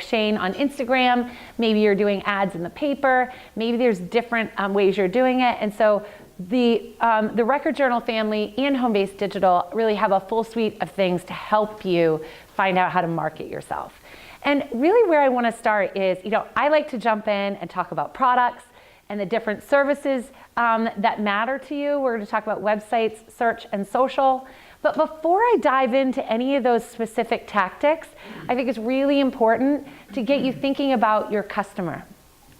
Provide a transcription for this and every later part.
Shane on Instagram, maybe you're doing ads in the paper, maybe there's different ways you're doing it. And so the Record Journal family and Homebase Digital really have a full suite of things to help you find out how to market yourself. And really where I want to start is, I like to jump in and talk about products and the different services that matter to you. We're going to talk about websites, search, and social. But before I dive into any of those specific tactics, I think it's really important to get you thinking about your customer,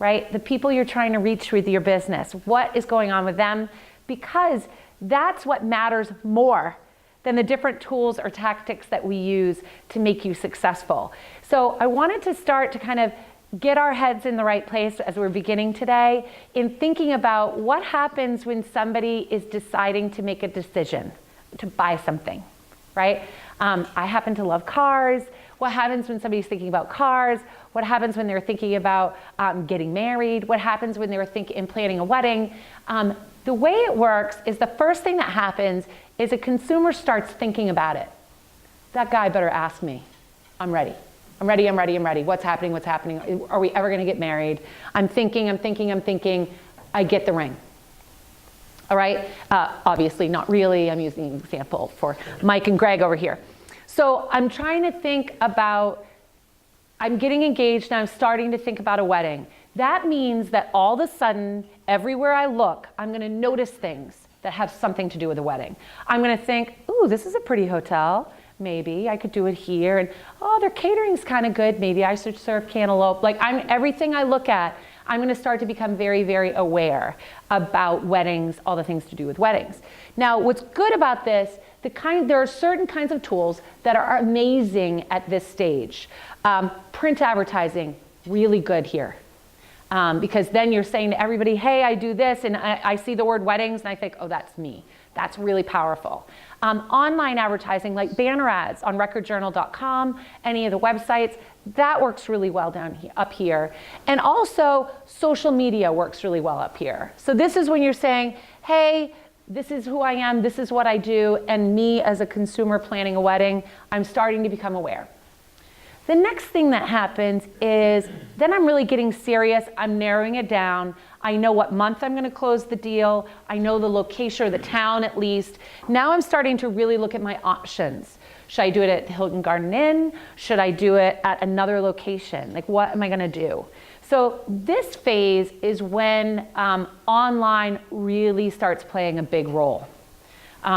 right? The people you're trying to reach with your business. What is going on with them? Because that's what matters more than the different tools or tactics that we use to make you successful. So I wanted to start to kind of get our heads in the right place as we're beginning today in thinking about what happens when somebody is deciding to make a decision to buy something, right? I happen to love cars. What happens when somebody's thinking about cars? What happens when they're thinking about getting married? What happens when they're planning a wedding? The way it works is the first thing that happens is a consumer starts thinking about it. That guy better ask me. I'm ready. I'm ready, I'm ready, I'm ready. What's happening, what's happening? Are we ever gonna get married? I'm thinking. I get the ring. All right, obviously not really. I'm using an example for Mike and Greg over here. So I'm trying to think about, I'm getting engaged and I'm starting to think about a wedding. That means that all of a sudden, everywhere I look, I'm gonna notice things that have something to do with a wedding. I'm gonna think, ooh, this is a pretty hotel. Maybe I could do it here. And oh, their catering's kind of good. Maybe I should serve cantaloupe. Like everything I look at, I'm going to start to become very, very aware about weddings, all the things to do with weddings. Now, what's good about this, there are certain kinds of tools that are amazing at this stage. Print advertising, really good here. Because then you're saying to everybody, hey, I do this, and I see the word weddings, and I think, oh, that's me. That's really powerful. Online advertising, like banner ads on recordjournal.com, any of the websites, that works really well up here. And also, social media works really well up here. So this is when you're saying, hey, this is who I am, this is what I do, and me as a consumer planning a wedding, I'm starting to become aware. The next thing that happens is, then I'm really getting serious, I'm narrowing it down, I know what month I'm gonna close the deal, I know the location or the town at least. Now I'm starting to really look at my options. Should I do it at the Hilton Garden Inn? Should I do it at another location? Like, what am I gonna do? So this phase is when online really starts playing a big role.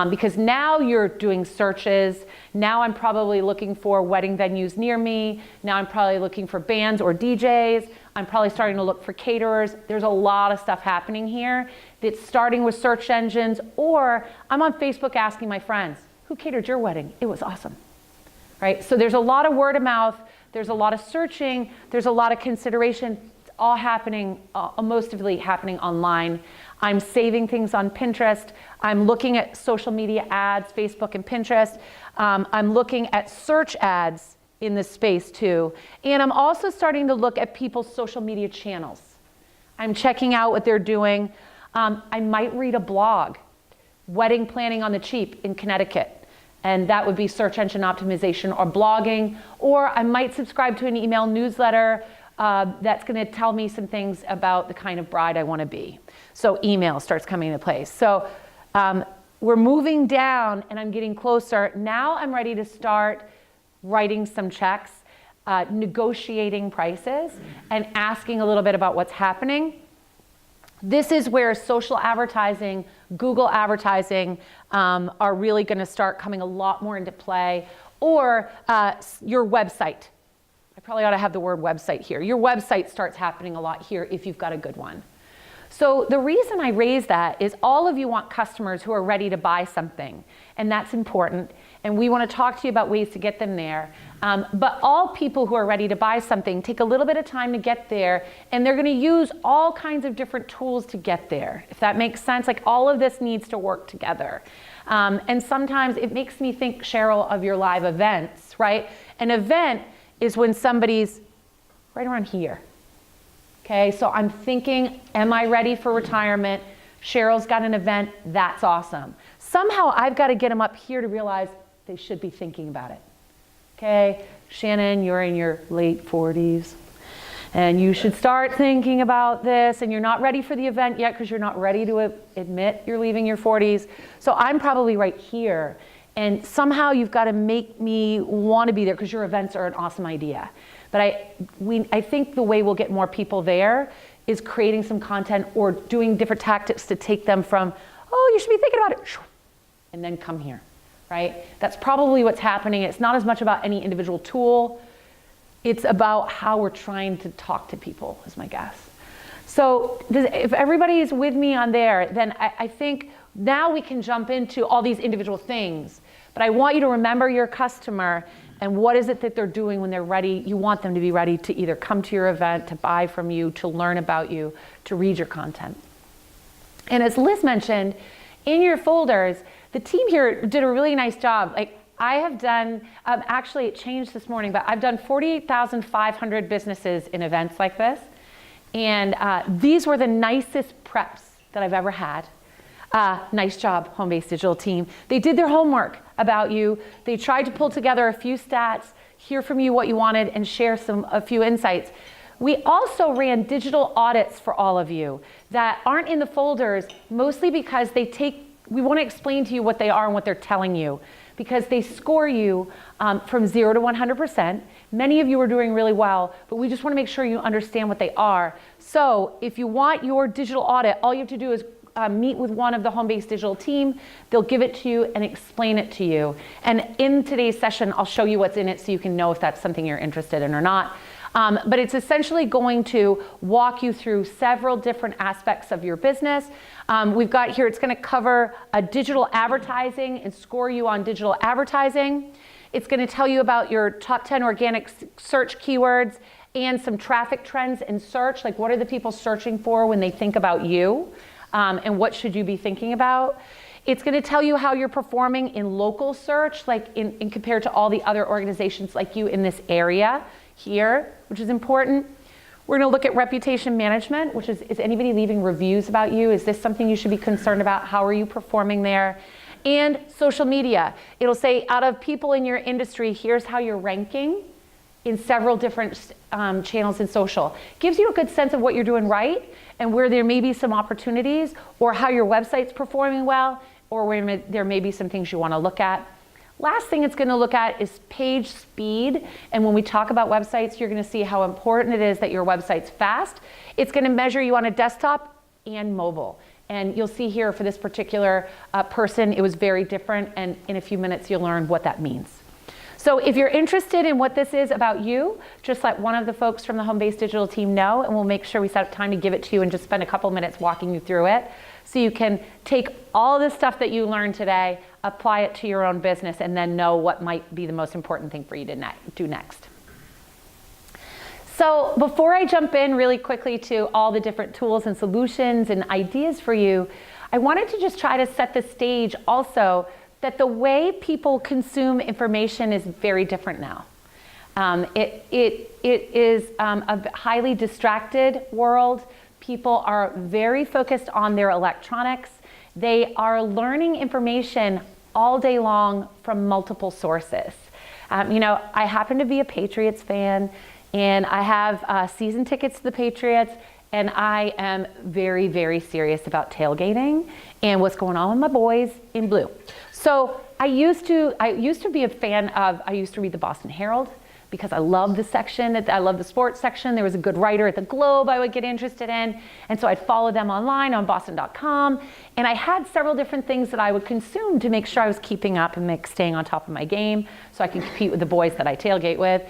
Because now you're doing searches. Now I'm probably looking for wedding venues near me. Now I'm probably looking for bands or DJs. I'm probably starting to look for caterers. There's a lot of stuff happening here that's starting with search engines, or I'm on Facebook asking my friends, who catered your wedding? It was awesome, right? So there's a lot of word of mouth. There's a lot of searching. There's a lot of consideration. It's all happening, most of it happening online. I'm saving things on Pinterest. I'm looking at social media ads, Facebook and Pinterest. I'm looking at search ads in this space too. And I'm also starting to look at people's social media channels. I'm checking out what they're doing. I might read a blog, Wedding Planning on the Cheap in Connecticut. And that would be search engine optimization or blogging. Or I might subscribe to an email newsletter that's gonna tell me some things about the kind of bride I wanna be. So email starts coming into place. So we're moving down and I'm getting closer. Now I'm ready to start writing some checks, negotiating prices, and asking a little bit about what's happening. This is where social advertising, Google advertising are really gonna start coming a lot more into play, or your website. I probably ought to have the word website here. Your website starts happening a lot here if you've got a good one. So the reason I raise that is all of you want customers who are ready to buy something, and that's important. And we want to talk to you about ways to get them there. But all people who are ready to buy something take a little bit of time to get there, and they're going to use all kinds of different tools to get there. If that makes sense, like all of this needs to work together. And sometimes it makes me think, Cheryl, of your live events, right? An event is when somebody's right around here. Okay, so I'm thinking, am I ready for retirement? Cheryl's got an event, that's awesome. Somehow I've got to get them up here to realize they should be thinking about it. Okay, Shannon, you're in your late 40s. And you should start thinking about this, and you're not ready for the event yet because you're not ready to admit you're leaving your 40s. So I'm probably right here. And somehow you've got to make me want to be there because your events are an awesome idea. But I think the way we'll get more people there is creating some content or doing different tactics to take them from, oh, you should be thinking about it, and then come here, right? That's probably what's happening. It's not as much about any individual tool. It's about how we're trying to talk to people, is my guess. So if everybody is with me on there, then I think now we can jump into all these individual things. But I want you to remember your customer and what is it that they're doing when they're ready. You want them to be ready to either come to your event, to buy from you, to learn about you, to read your content. And as Liz mentioned, in your folders, the team here did a really nice job. Like, I have done, actually it changed this morning, but I've done 48,500 businesses in events like this. And these were the nicest preps that I've ever had. Nice job, Homebase Digital team. They did their homework about you. They tried to pull together a few stats, hear from you what you wanted, and share a few insights. We also ran digital audits for all of you that aren't in the folders, mostly because we want to explain to you what they are and what they're telling you, because they score you from 0 to 100%. Many of you are doing really well, but we just want to make sure you understand what they are. So if you want your digital audit, all you have to do is meet with one of the Homebase Digital team. They'll give it to you and explain it to you. And in today's session, I'll show you what's in it so you can know if that's something you're interested in or not. But it's essentially going to walk you through several different aspects of your business. We've got here, it's going to cover digital advertising and score you on digital advertising. It's going to tell you about your top 10 organic search keywords and some traffic trends in search, like what are the people searching for when they think about you, and what should you be thinking about. It's going to tell you how you're performing in local search, like in compared to all the other organizations like you in this area here, which is important. We're going to look at reputation management, which is anybody leaving reviews about you? Is this something you should be concerned about? How are you performing there? And social media. It'll say out of people in your industry, here's how you're ranking in several different channels in social. Gives you a good sense of what you're doing right and where there may be some opportunities, or how your website's performing well, or where there may be some things you want to look at. Last thing it's going to look at is page speed. And when we talk about websites, you're going to see how important it is that your website's fast. It's going to measure you on a desktop and mobile. And you'll see here for this particular person, it was very different. And in a few minutes, you'll learn what that means. So if you're interested in what this is about you, just let one of the folks from the Homebase Digital team know, and we'll make sure we set up time to give it to you and just spend a couple minutes walking you through it. So you can take all the stuff that you learned today, apply it to your own business, and then know what might be the most important thing for you to do next. So before I jump in really quickly to all the different tools and solutions and ideas for you, I wanted to just try to set the stage also that the way people consume information is very different now. It is a highly distracted world. People are very focused on their electronics. They are learning information all day long from multiple sources. I happen to be a Patriots fan, and I have season tickets to the Patriots, and I am very, very serious about tailgating and what's going on with my boys in blue. So I used to be a fan of, I used to read the Boston Herald, because I love the section, I love the sports section. There was a good writer at the Globe I would get interested in. And so I'd follow them online on boston.com. And I had several different things that I would consume to make sure I was keeping up and staying on top of my game so I can compete with the boys that I tailgate with.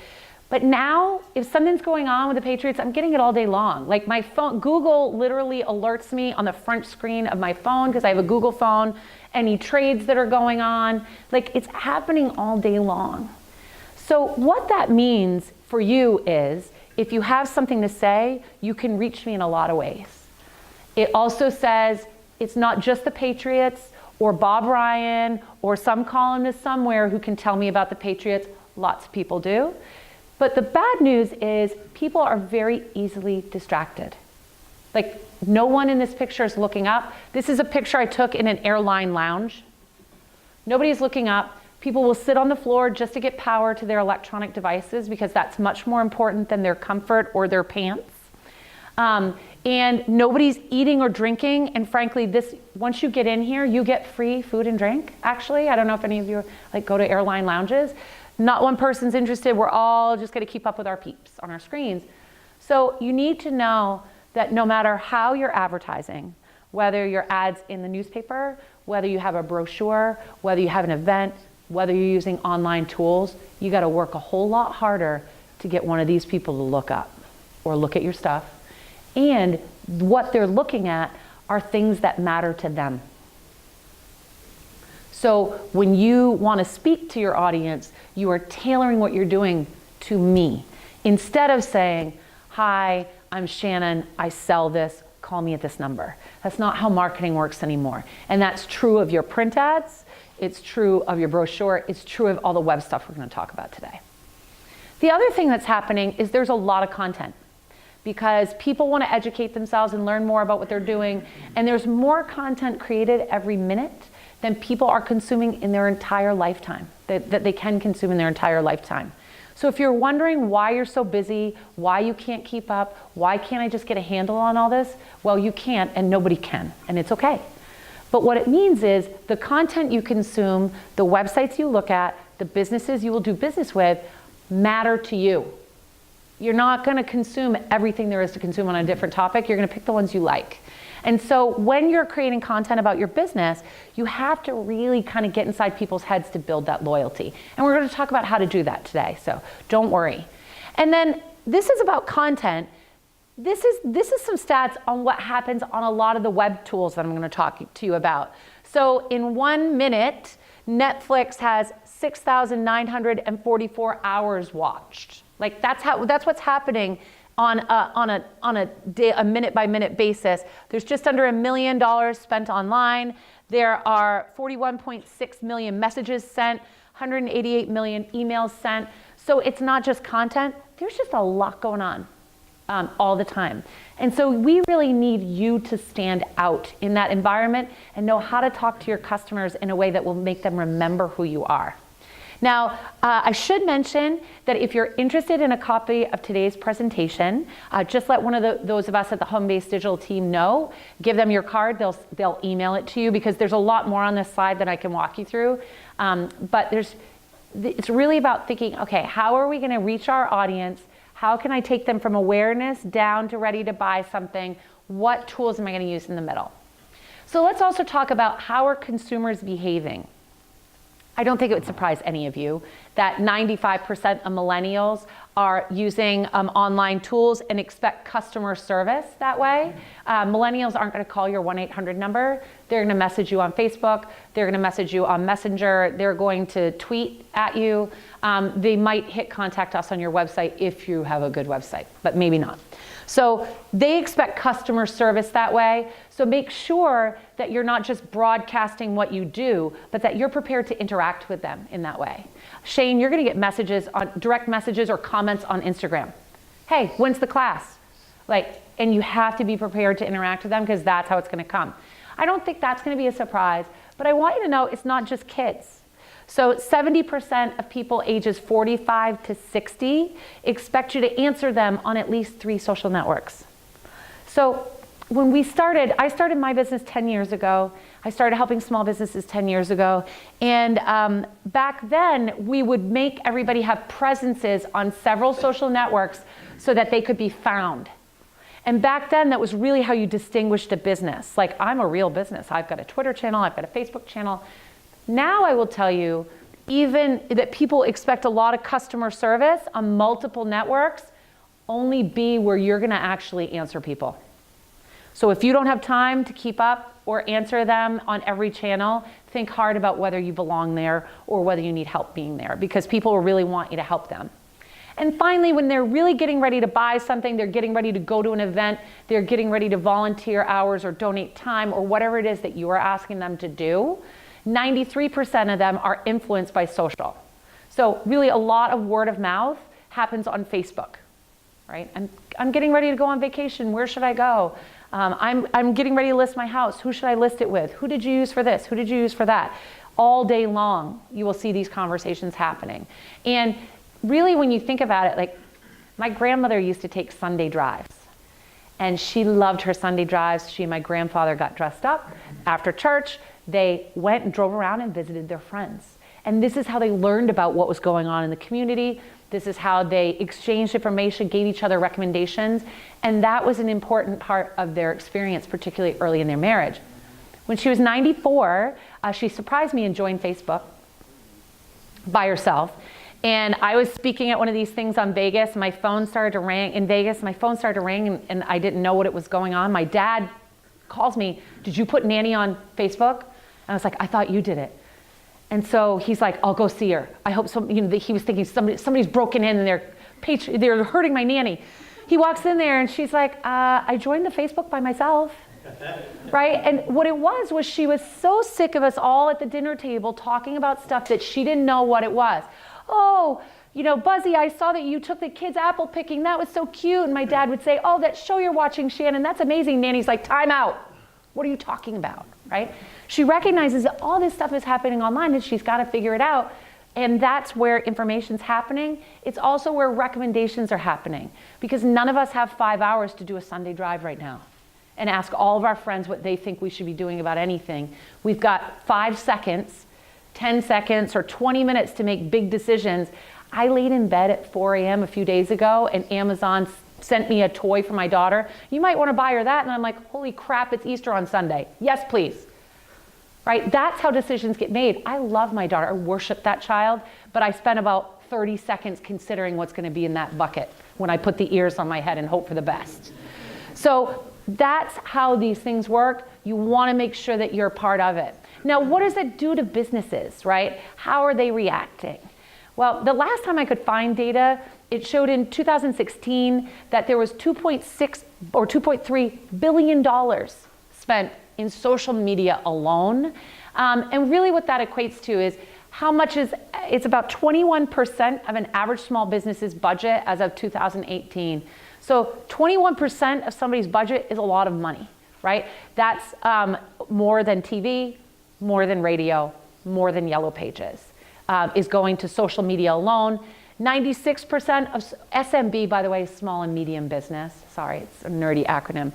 But now, if something's going on with the Patriots, I'm getting it all day long. Like my phone, Google literally alerts me on the front screen of my phone because I have a Google phone, any trades that are going on. Like, it's happening all day long. So what that means for you is, if you have something to say, you can reach me in a lot of ways. It also says it's not just the Patriots or Bob Ryan or some columnist somewhere who can tell me about the Patriots. Lots of people do. But the bad news is people are very easily distracted. Like, no one in this picture is looking up. This is a picture I took in an airline lounge. Nobody's looking up. People will sit on the floor just to get power to their electronic devices because that's much more important than their comfort or their pants. And nobody's eating or drinking. And frankly, once you get in here, you get free food and drink, actually. I don't know if any of you go to airline lounges. Not one person's interested. We're all just going to keep up with our peeps on our screens. So you need to know that no matter how you're advertising, whether your ads in the newspaper, whether you have a brochure, whether you have an event, whether you're using online tools, you got to work a whole lot harder to get one of these people to look up or look at your stuff. And what they're looking at are things that matter to them. So when you want to speak to your audience, you are tailoring what you're doing to me. Instead of saying, hi, I'm Shannon, I sell this, call me at this number. That's not how marketing works anymore. And that's true of your print ads, it's true of your brochure, it's true of all the web stuff we're going to talk about today. The other thing that's happening is there's a lot of content because people want to educate themselves and learn more about what they're doing, and there's more content created every minute than people are consuming in their entire lifetime, that they can consume in their entire lifetime. So if you're wondering why you're so busy, why you can't keep up, why can't I just get a handle on all this? Well, you can't, and nobody can, and it's okay. But what it means is the content you consume, the websites you look at, the businesses you will do business with matter to you. You're not going to consume everything there is to consume on a different topic. You're going to pick the ones you like. And so when you're creating content about your business, you have to really kind of get inside people's heads to build that loyalty. And we're going to talk about how to do that today, so don't worry. And then this is about content. This is some stats on what happens on a lot of the web tools that I'm going to talk to you about. So in 1 minute, Netflix has 6,944 hours watched. Like that's what's happening on a minute by minute basis. There's just under $1 million spent online. There are 41.6 million messages sent, 188 million emails sent. So it's not just content. There's just a lot going on all the time. And so we really need you to stand out in that environment and know how to talk to your customers in a way that will make them remember who you are. Now, I should mention that if you're interested in a copy of today's presentation, just let one of those of us at the Homebase Digital team know. Give them your card. They'll email it to you because there's a lot more on this slide than I can walk you through. But it's really about thinking, okay, how are we going to reach our audience? How can I take them from awareness down to ready to buy something? What tools am I going to use in the middle? So let's also talk about how are consumers behaving. I don't think it would surprise any of you that 95% of millennials are using online tools and expect customer service that way. Millennials aren't going to call your 1-800 number. They're going to message you on Facebook. They're going to message you on Messenger. They're going to tweet at you. They might hit contact us on your website if you have a good website, but maybe not. So they expect customer service that way. So make sure that you're not just broadcasting what you do, but that you're prepared to interact with them in that way. Shane, you're going to get messages on direct messages or comments on Instagram. Hey, when's the class? And you have to be prepared to interact with them because that's how it's going to come. I don't think that's going to be a surprise, but I want you to know it's not just kids. So 70% of people ages 45 to 60 expect you to answer them on at least 3 social networks. So when I started my business 10 years ago. I started helping small businesses 10 years ago. And back then, we would make everybody have presences on several social networks so that they could be found. And back then, that was really how you distinguished a business. Like, I'm a real business. I've got a Twitter channel. I've got a Facebook channel. Now I will tell you, even that people expect a lot of customer service on multiple networks, only be where you're going to actually answer people. So if you don't have time to keep up or answer them on every channel, think hard about whether you belong there or whether you need help being there, because people will really want you to help them. And finally, when they're really getting ready to buy something, they're getting ready to go to an event, they're getting ready to volunteer hours or donate time or whatever it is that you are asking them to do, 93% of them are influenced by social. So really a lot of word of mouth happens on Facebook, right? I'm getting ready to go on vacation. Where should I go? I'm getting ready to list my house. Who should I list it with? Who did you use for this? Who did you use for that? all day long, you will see these conversations happening. And really, when you think about it, like my grandmother used to take Sunday drives. And she loved her Sunday drives. She and my grandfather got dressed up. After church, they went and drove around and visited their friends. And this is how they learned about what was going on in the community. This is how they exchanged information, gave each other recommendations. And that was an important part of their experience, particularly early in their marriage. When she was 94, she surprised me and joined Facebook by herself. And I was speaking at one of these things on Vegas. My phone started to ring in Vegas. My phone started to ring, and I didn't know what it was going on. My dad calls me, "Did you put Nanny on Facebook?" And I was like, "I thought you did it." And so he's like, "I'll go see her. I hope some." He was thinking somebody's broken in and they're hurting my nanny. He walks in there and she's like, "I joined the Facebook by myself." Right? And what it was she was so sick of us all at the dinner table talking about stuff that she didn't know what it was. "Oh, Buzzy, I saw that you took the kids apple picking. That was so cute." And my dad would say, "Oh, that show you're watching, Shannon, that's amazing." Nanny's like, "Time out. What are you talking about?" Right? She recognizes that all this stuff is happening online and she's got to figure it out. And that's where information's happening. It's also where recommendations are happening, because none of us have 5 hours to do a Sunday drive right now and ask all of our friends what they think we should be doing about anything. We've got 5 seconds, 10 seconds, or 20 minutes to make big decisions. I laid in bed at 4 a.m. a few days ago and Amazon sent me a toy for my daughter. "You might want to buy her that." And I'm like, "Holy crap, it's Easter on Sunday. Yes, please." Right? That's how decisions get made. I love my daughter. I worship that child, but I spent about 30 seconds considering what's going to be in that bucket when I put the ears on my head and hope for the best. So that's how these things work. You want to make sure that you're part of it. Now, what does it do to businesses, right? How are they reacting? Well, the last time I could find data, it showed in 2016 that there was $2.6 or $2.3 billion spent in social media alone. And really what that equates to is how much it's about 21% of an average small business's budget as of 2018. So 21% of somebody's budget is a lot of money, right? That's more than TV, more than radio, more than Yellow Pages, is going to social media alone. 96% of SMB, by the way, is small and medium business. Sorry, it's a nerdy acronym.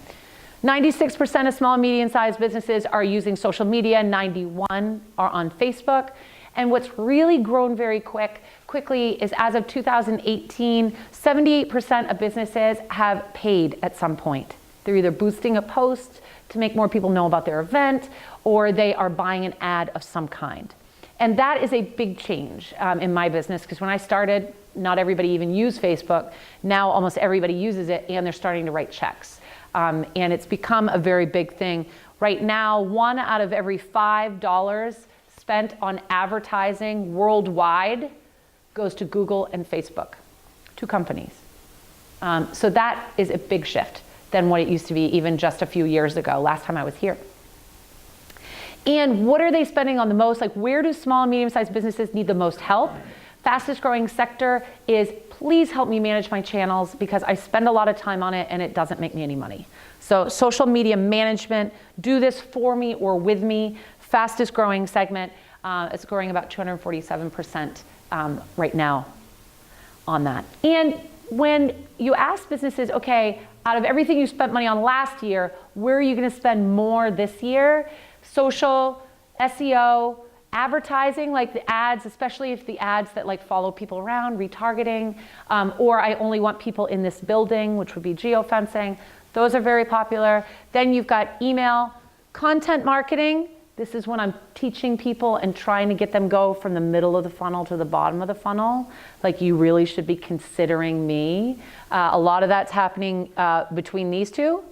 96% of small and medium-sized businesses are using social media. 91 are on Facebook. And what's really grown very quickly is, as of 2018, 78% of businesses have paid at some point. They're either boosting a post to make more people know about their event, or they are buying an ad of some kind. And that is a big change in my business, because when I started, not everybody even used Facebook. Now almost everybody uses it, and they're starting to write checks. And it's become a very big thing. Right now, 1 out of every $5 spent on advertising worldwide goes to Google and Facebook, 2 companies. So that is a big shift than what it used to be even just a few years ago, last time I was here. And what are they spending on the most? Like, where do small and medium-sized businesses need the most help? Fastest growing sector is, please help me manage my channels, because I spend a lot of time on it and it doesn't make me any money. So social media management, do this for me or with me. Fastest growing segment, it's growing about 247% right now on that. And when you ask businesses, okay, out of everything you spent money on last year, where are you going to spend more this year? Social, SEO, advertising, like the ads, especially if the ads that like follow people around, retargeting, or I only want people in this building, which would be geofencing. Those are very popular. Then you've got email, content marketing. This is when I'm teaching people and trying to get them go from the middle of the funnel to the bottom of the funnel. Like, you really should be considering me. A lot of that's happening between these two.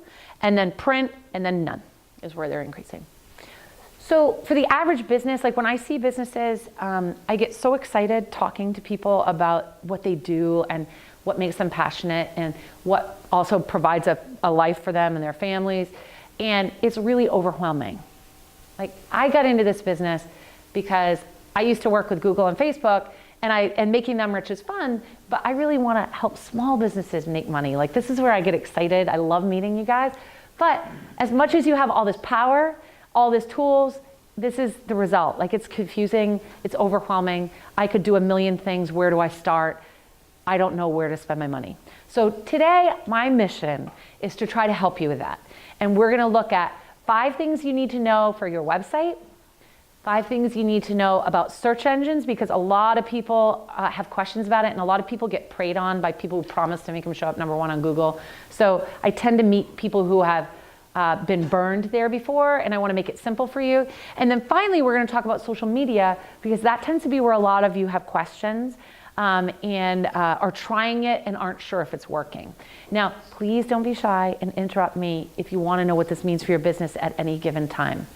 And then print, and then none is where they're increasing. So for the average business, like when I see businesses, I get so excited talking to people about what they do and what makes them passionate and what also provides a life for them and their families. And it's really overwhelming. Like, I got into this business because I used to work with Google and Facebook, and making them rich is fun, but I really want to help small businesses make money. Like, this is where I get excited. I love meeting you guys. But as much as you have all this power, all these tools, this is the result. Like, it's confusing, it's overwhelming. I could do a million things. Where do I start? I don't know where to spend my money. So today, my mission is to try to help you with that. And we're gonna look at 5 things you need to know for your website, 5 things you need to know about search engines, because a lot of people have questions about it, and a lot of people get preyed on by people who promise to make them show up #1 on Google. So I tend to meet people who have been burned there before, and I want to make it simple for you. And then finally, we're going to talk about social media, because that tends to be where a lot of you have questions and are trying it and aren't sure if it's working. Now, please don't be shy and interrupt me if you want to know what this means for your business at any given time.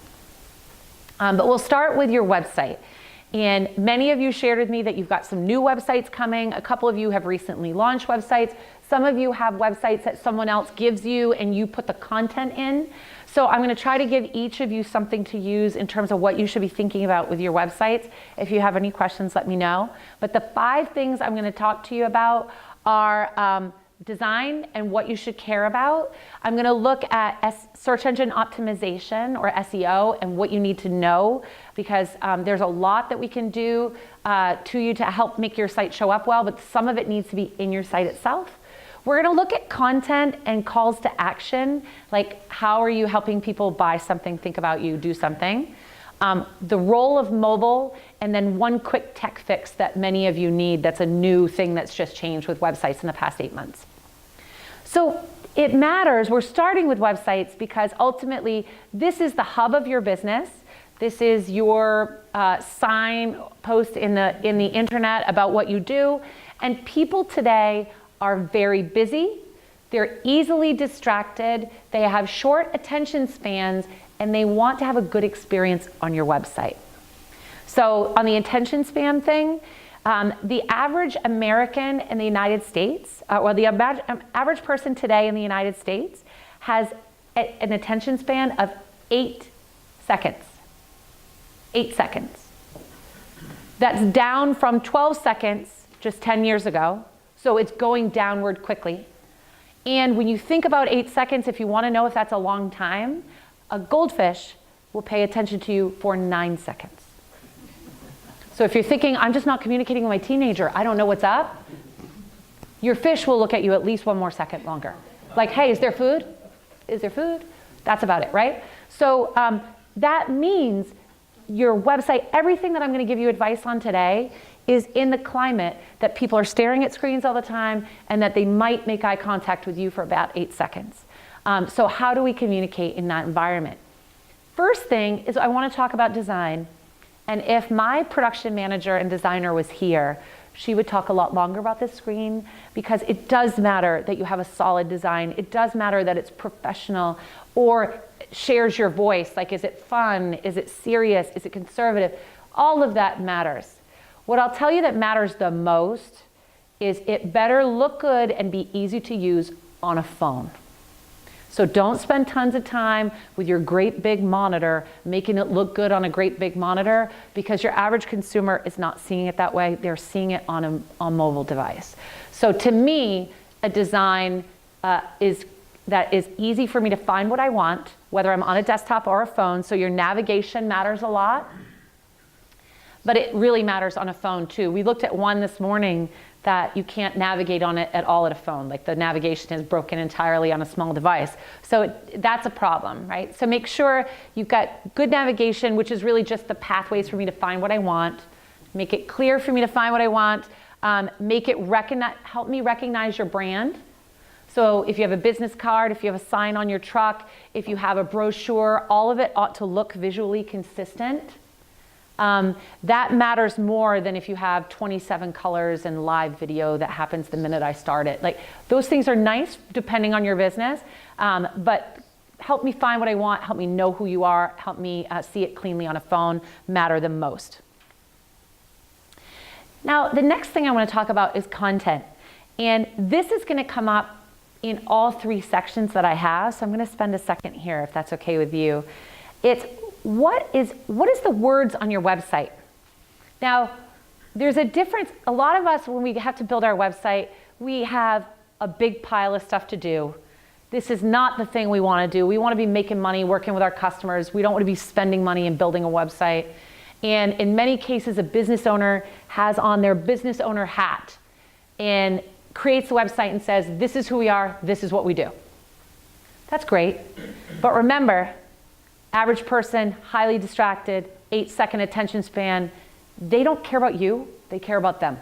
But we'll start with your website. And many of you shared with me that you've got some new websites coming. A couple of you have recently launched websites. Some of you have websites that someone else gives you and you put the content in. So I'm going to try to give each of you something to use in terms of what you should be thinking about with your websites. If you have any questions, let me know. But the 5 things I'm going to talk to you about are design and what you should care about. I'm going to look at search engine optimization, or SEO, and what you need to know, because there's a lot that we can do to you to help make your site show up well, but some of it needs to be in your site itself. We're going to look at content and calls to action, like how are you helping people buy something, think about you, do something. The role of mobile, and then one quick tech fix that many of you need that's a new thing that's just changed with websites in the past 8 months. So it matters. We're starting with websites because ultimately this is the hub of your business. This is your sign post in the internet about what you do. And people today are very busy. They're easily distracted. They have short attention spans, and they want to have a good experience on your website. So on the attention span thing, the average American in the United States, the average person today in the United States has an attention span of 8 seconds. 8 seconds. That's down from 12 seconds just 10 years ago. So it's going downward quickly. And when you think about 8 seconds, if you want to know if that's a long time, a goldfish will pay attention to you for 9 seconds. So if you're thinking, I'm just not communicating with my teenager, I don't know what's up, your fish will look at you at least 1 more second longer. Like, hey, is there food? Is there food? That's about it, right? So that means your website, everything that I'm going to give you advice on today is in the climate that people are staring at screens all the time and that they might make eye contact with you for about 8 seconds. So how do we communicate in that environment? First thing is I want to talk about design. And if my production manager and designer was here, she would talk a lot longer about this screen, because it does matter that you have a solid design. It does matter that it's professional or shares your voice. Like, is it fun? Is it serious? Is it conservative? All of that matters. What I'll tell you that matters the most is it better look good and be easy to use on a phone. So don't spend tons of time with your great big monitor making it look good on a great big monitor, because your average consumer is not seeing it that way. They're seeing it on a mobile device. So to me, a design that is easy for me to find what I want, whether I'm on a desktop or a phone. So your navigation matters a lot, but it really matters on a phone too. We looked at one this morning that you can't navigate on it at all at a phone. Like, the navigation is broken entirely on a small device. So that's a problem, right? So make sure you've got good navigation, which is really just the pathways for me to find what I want. Make it clear for me to find what I want. Make it help me recognize your brand. So if you have a business card, if you have a sign on your truck, if you have a brochure, all of it ought to look visually consistent. That matters more than if you have 27 colors and live video that happens the minute I start it. Like, those things are nice depending on your business, but help me find what I want, help me know who you are, help me see it cleanly on a phone matter the most. Now, the next thing I want to talk about is content. And this is going to come up in all 3 sections that I have, so I'm going to spend a second here if that's okay with you. It's what is the words on your website? Now, there's a difference. A lot of us, when we have to build our website, we have a big pile of stuff to do. This is not the thing we want to do. We want to be making money, working with our customers. We don't want to be spending money and building a website. And in many cases, a business owner has on their business owner hat and creates a website and says, this is who we are, this is what we do. That's great. But remember, average person, highly distracted, 8-second attention span, they don't care about you, they care about them.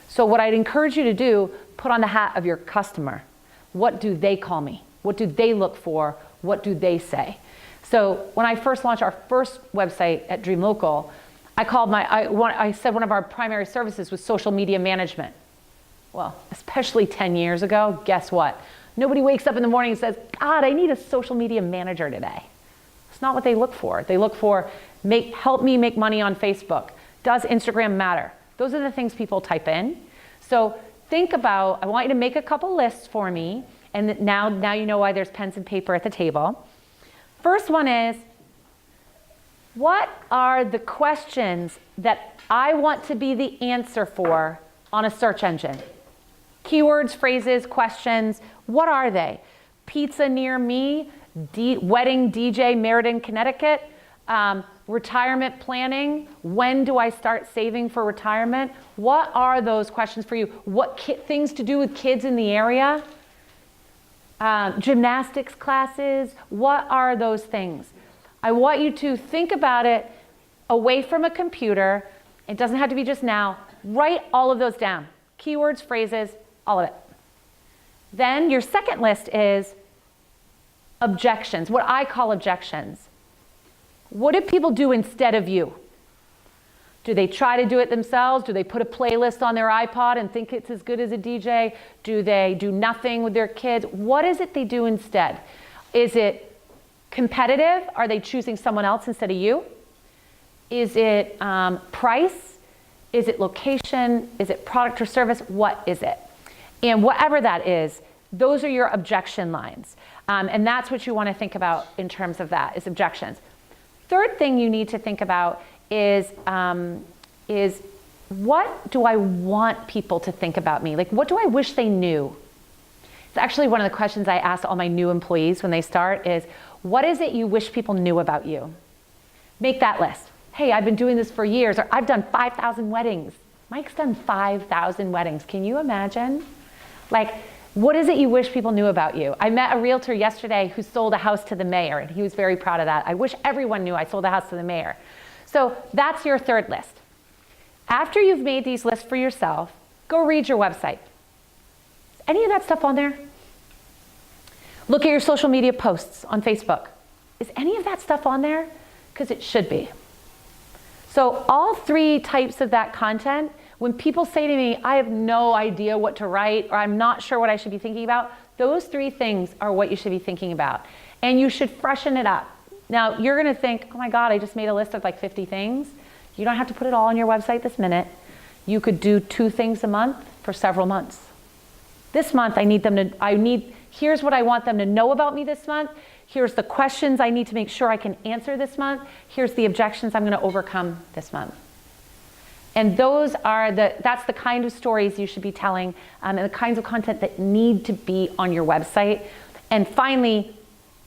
So what I'd encourage you to do, put on the hat of your customer. What do they call me? What do they look for? What do they say? So when I first launched our first website at Dream Local, I said one of our primary services was social media management. Well, especially 10 years ago, guess what? Nobody wakes up in the morning and says, God, I need a social media manager today. It's not what they look for. They look for, help me make money on Facebook. Does Instagram matter? Those are the things people type in. So think about, I want you to make a couple lists for me, and now you know why there's pens and paper at the table. First one is, what are the questions that I want to be the answer for on a search engine? Keywords, phrases, questions, what are they? Pizza near me, wedding DJ Meriden, Connecticut, retirement planning, when do I start saving for retirement? What are those questions for you? What things to do with kids in the area? Gymnastics classes, what are those things? I want you to think about it away from a computer. It doesn't have to be just now. Write all of those down. Keywords, phrases, all of it. Then your second list is objections, what I call objections. What do people do instead of you? Do they try to do it themselves? Do they put a playlist on their iPod and think it's as good as a DJ? Do they do nothing with their kids? What is it they do instead? Is it competitive? Are they choosing someone else instead of you? Is it price? Is it location? Is it product or service? What is it? And whatever that is, those are your objection lines. And that's what you want to think about in terms of that, is objections. Third thing you need to think about is what do I want people to think about me? Like, what do I wish they knew? It's actually one of the questions I ask all my new employees when they start is, what is it you wish people knew about you? Make that list. Hey, I've been doing this for years, or I've done 5,000 weddings. Mike's done 5,000 weddings. Can you imagine? Like, what is it you wish people knew about you? I met a realtor yesterday who sold a house to the mayor, and he was very proud of that. I wish everyone knew I sold a house to the mayor. So that's your third list. After you've made these lists for yourself, go read your website. Is any of that stuff on there? Look at your social media posts on Facebook. Is any of that stuff on there? Because it should be. So all three types of that content, when people say to me, I have no idea what to write, or I'm not sure what I should be thinking about, those three things are what you should be thinking about. And you should freshen it up. Now, you're gonna think, oh my God, I just made a list of like 50 things. You don't have to put it all on your website this minute. You could do 2 things a month for several months. This month, here's what I want them to know about me this month. Here's the questions I need to make sure I can answer this month. Here's the objections I'm gonna overcome this month. And that's the kind of stories you should be telling and the kinds of content that need to be on your website. And finally,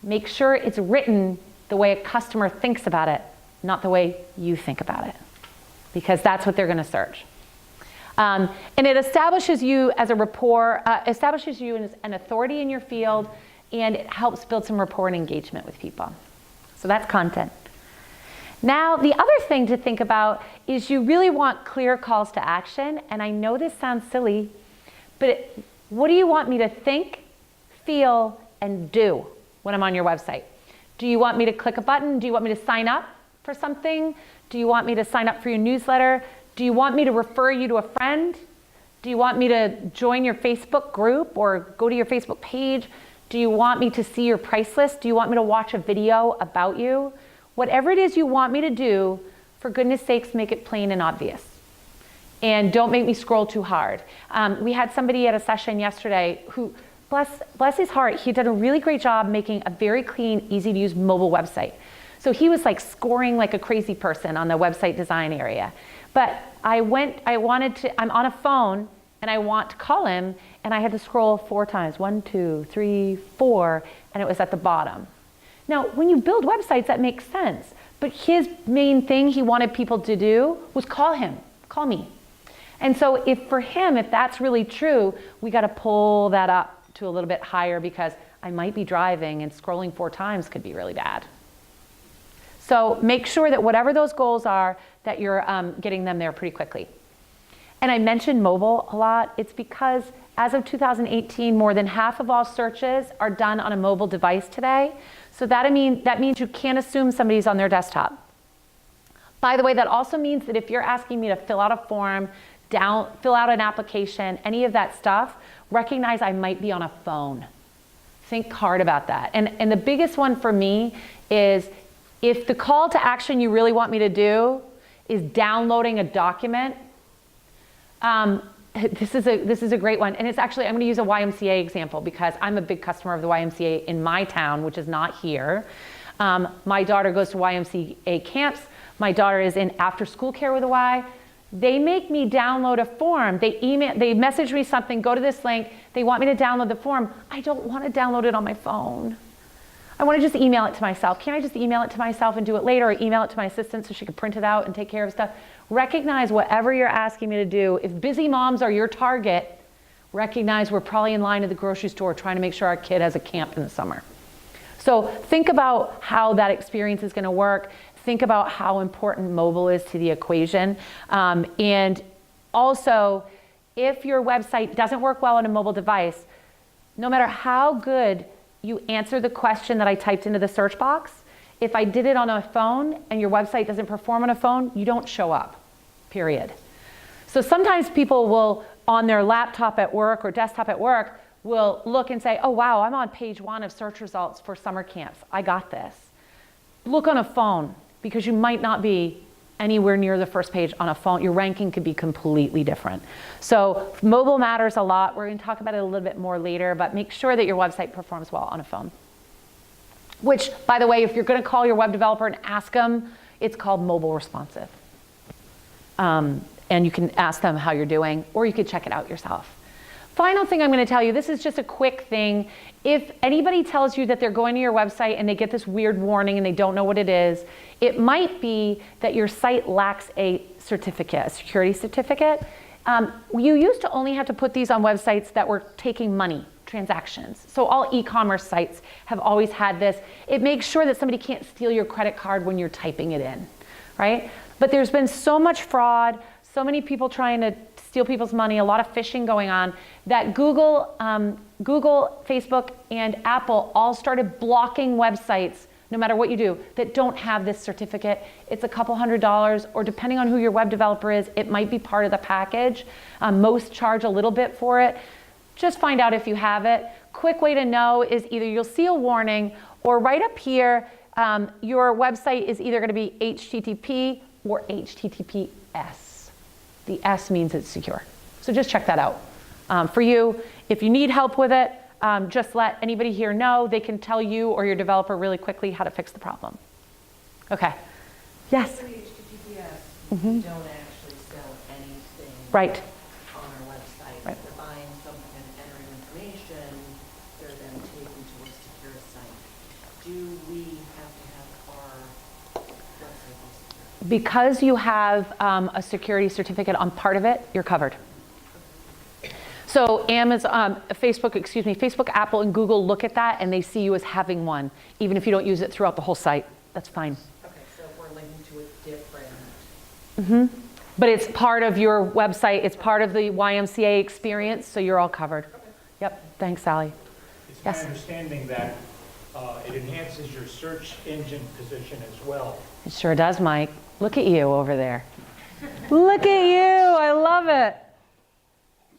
make sure it's written the way a customer thinks about it, not the way you think about it, because that's what they're gonna search. And it establishes you as a rapport, establishes you as an authority in your field, and it helps build some rapport and engagement with people. So that's content. Now, the other thing to think about is you really want clear calls to action. And I know this sounds silly, but what do you want me to think, feel, and do when I'm on your website? Do you want me to click a button? Do you want me to sign up for something? Do you want me to sign up for your newsletter? Do you want me to refer you to a friend? Do you want me to join your Facebook group or go to your Facebook page? Do you want me to see your price list? Do you want me to watch a video about you? Whatever it is you want me to do, for goodness sakes, make it plain and obvious. And don't make me scroll too hard. We had somebody at a session yesterday who, bless his heart, he did a really great job making a very clean, easy to use mobile website. So he was like scoring like a crazy person on the website design area. But I'm on a phone and I want to call him, and I had to scroll 4 times, 1, 2, 3, 4, and it was at the bottom. Now, when you build websites, that makes sense. But his main thing he wanted people to do was call him, call me. And so if that's really true, we got to pull that up to a little bit higher, because I might be driving and scrolling 4 times could be really bad. So make sure that whatever those goals are, that you're getting them there pretty quickly. And I mentioned mobile a lot. It's because as of 2018, more than half of all searches are done on a mobile device today. So that means you can't assume somebody's on their desktop. By the way, that also means that if you're asking me to fill out a form, fill out an application, any of that stuff, recognize I might be on a phone. Think hard about that. And the biggest one for me is, if the call to action you really want me to do is downloading a document, this is a great one. And it's actually, I'm going to use a YMCA example, because I'm a big customer of the YMCA in my town, which is not here. My daughter goes to YMCA camps. My daughter is in after school care with the Y. They make me download a form. They message me something, go to this link. They want me to download the form. I don't want to download it on my phone. I want to just email it to myself. Can't I just email it to myself and do it later, or email it to my assistant so she can print it out and take care of stuff? Recognize whatever you're asking me to do. If busy moms are your target, recognize we're probably in line at the grocery store trying to make sure our kid has a camp in the summer. So think about how that experience is going to work. Think about how important mobile is to the equation. And also, if your website doesn't work well on a mobile device, no matter how good you answer the question that I typed into the search box, if I did it on a phone and your website doesn't perform on a phone, you don't show up, period. So sometimes people will, on their laptop at work or desktop at work, will look and say, oh wow, I'm on page 1 of search results for summer camps. I got this. Look on a phone, because you might not be anywhere near the first page on a phone. Your ranking could be completely different. So mobile matters a lot. We're going to talk about it a little bit more later, but make sure that your website performs well on a phone. Which, by the way, if you're going to call your web developer and ask them, it's called mobile responsive. And you can ask them how you're doing, or you could check it out yourself. Final thing I'm going to tell you, this is just a quick thing. If anybody tells you that they're going to your website and they get this weird warning and they don't know what it is, it might be that your site lacks a certificate, a security certificate. You used to only have to put these on websites that were taking money, transactions. So all e-commerce sites have always had this. It makes sure that somebody can't steal your credit card when you're typing it in, right? But there's been so much fraud, so many people trying to steal people's money, a lot of phishing going on, that Google, Facebook, and Apple all started blocking websites, no matter what you do, that don't have this certificate. It's a couple $100, or depending on who your web developer is, it might be part of the package. Most charge a little bit for it. Just find out if you have it. Quick way to know is either you'll see a warning, or right up here, your website is either going to be HTTP or HTTPS. The S means it's secure. So just check that out. For you, if you need help with it, just let anybody here know. They can tell you or your developer really quickly how to fix the problem. Okay. Yes? For HTTPS, we don't actually sell anything right on our website. Right. If they're buying something and entering information, they're then taken to a secure site. Do we have to have our website secure? Because you have a security certificate on part of it, you're covered. So Facebook, Apple, and Google look at that and they see you as having one, even if you don't use it throughout the whole site. That's fine. Okay, so if we're linking to a different... Mm-hmm. But it's part of your website. It's part of the YMCA experience, so you're all covered. Okay. Yep. Thanks, Sally. It's Yes. my understanding that it enhances your search engine position as well. It sure does, Mike. Look at you over there. Look at you. I love it.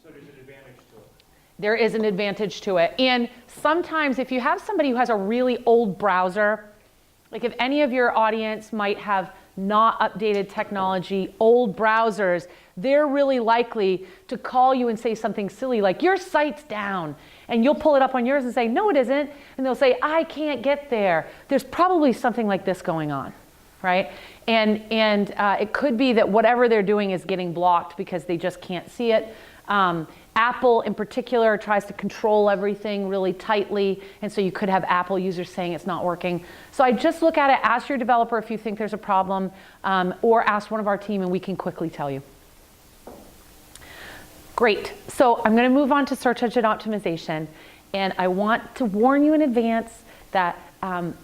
So there's an advantage to it. There is an advantage to it. And sometimes if you have somebody who has a really old browser, like if any of your audience might have not updated technology, old browsers, they're really likely to call you and say something silly like, your site's down. And you'll pull it up on yours and say, no, it isn't. And they'll say, I can't get there. There's probably something like this going on, right? And it could be that whatever they're doing is getting blocked because they just can't see it. Apple in particular tries to control everything really tightly, and so you could have Apple users saying it's not working. So I just look at it, ask your developer if you think there's a problem, or ask one of our team and we can quickly tell you. Great, so I'm gonna move on to search engine optimization, and I want to warn you in advance that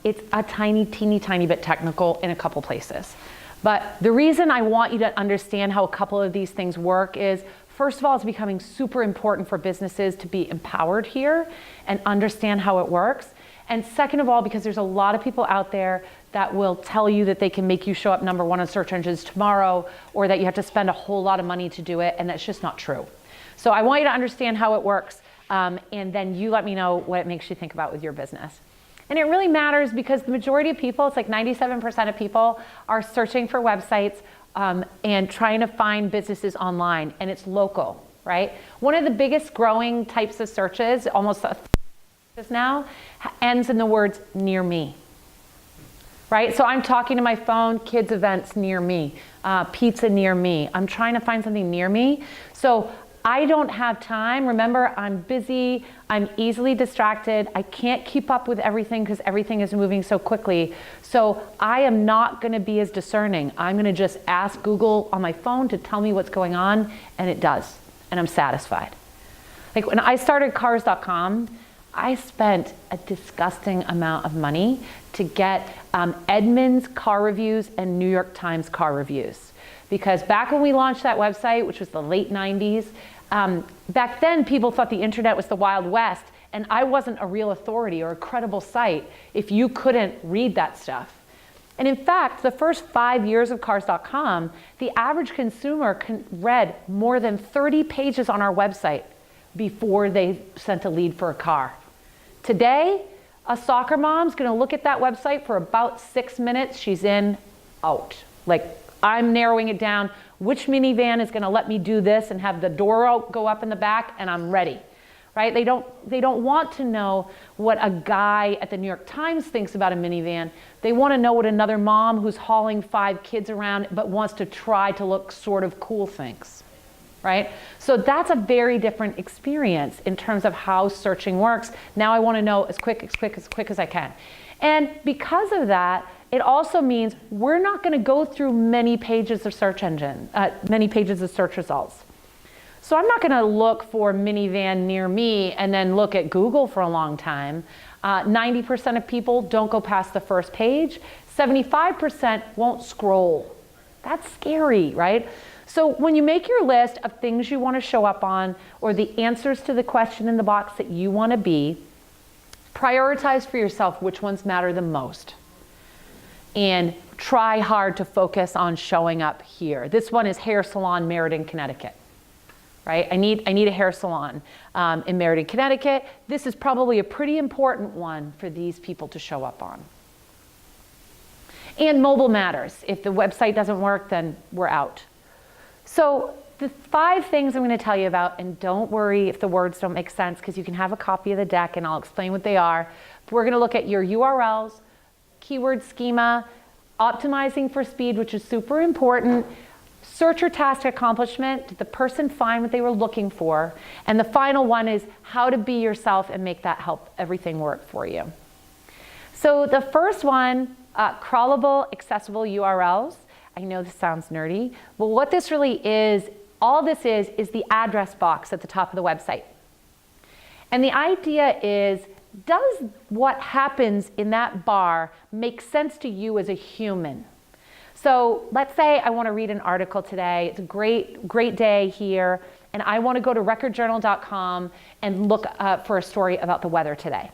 it's a teeny tiny bit technical in a couple places. But the reason I want you to understand how a couple of these things work is, first of all, it's becoming super important for businesses to be empowered here and understand how it works. And second of all, because there's a lot of people out there that will tell you that they can make you show up number one on search engines tomorrow, or that you have to spend a whole lot of money to do it, and that's just not true. So I want you to understand how it works, and then you let me know what it makes you think about with your business. And it really matters because the majority of people, it's like 97% of people, are searching for websites and trying to find businesses online, and it's local, right? One of the biggest growing types of searches, almost now, ends in the words near me, right? So I'm talking to my phone, kids events near me, pizza near me. I'm trying to find something near me. So I don't have time. Remember, I'm busy, I'm easily distracted, I can't keep up with everything because everything is moving so quickly. So I am not gonna be as discerning. I'm gonna just ask Google on my phone to tell me what's going on, and it does, and I'm satisfied. Like when I started cars.com, I spent a disgusting amount of money to get Edmunds car reviews and New York Times car reviews. Because back when we launched that website, which was the late 90s, back then people thought the internet was the Wild West, and I wasn't a real authority or a credible site if you couldn't read that stuff. And in fact, the first 5 years of cars.com, the average consumer read more than 30 pages on our website before they sent a lead for a car. Today, a soccer mom's gonna look at that website for about 6 minutes, she's in, out. Like, I'm narrowing it down. Which minivan is going to let me do this and have the door go up in the back, and I'm ready, right? They don't want to know what a guy at the New York Times thinks about a minivan. They want to know what another mom who's hauling 5 kids around but wants to try to look sort of cool thinks, right? So that's a very different experience in terms of how searching works. Now I want to know as quick as I can. And because of that, it also means we're not going to go through many pages of search results. So I'm not going to look for minivan near me and then look at Google for a long time. 90% of people don't go past the first page. 75% won't scroll. That's scary, right? So when you make your list of things you want to show up on, or the answers to the question in the box that you want to be, prioritize for yourself which ones matter the most. And try hard to focus on showing up here. This one is hair salon, Meriden, Connecticut, right? I need a hair salon in Meriden, Connecticut. This is probably a pretty important one for these people to show up on. And mobile matters. If the website doesn't work, then we're out. So the 5 things I'm going to tell you about, and don't worry if the words don't make sense, because you can have a copy of the deck and I'll explain what they are. But we're going to look at your URLs, keyword schema, optimizing for speed, which is super important, search or task accomplishment, did the person find what they were looking for, and the final one is how to be yourself and make that help everything work for you. So the first one, crawlable, accessible URLs. I know this sounds nerdy, but what this really is, all this is the address box at the top of the website. And the idea is, does what happens in that bar make sense to you as a human? So let's say I want to read an article today. It's a great day here, and I want to go to recordjournal.com and look for a story about the weather today.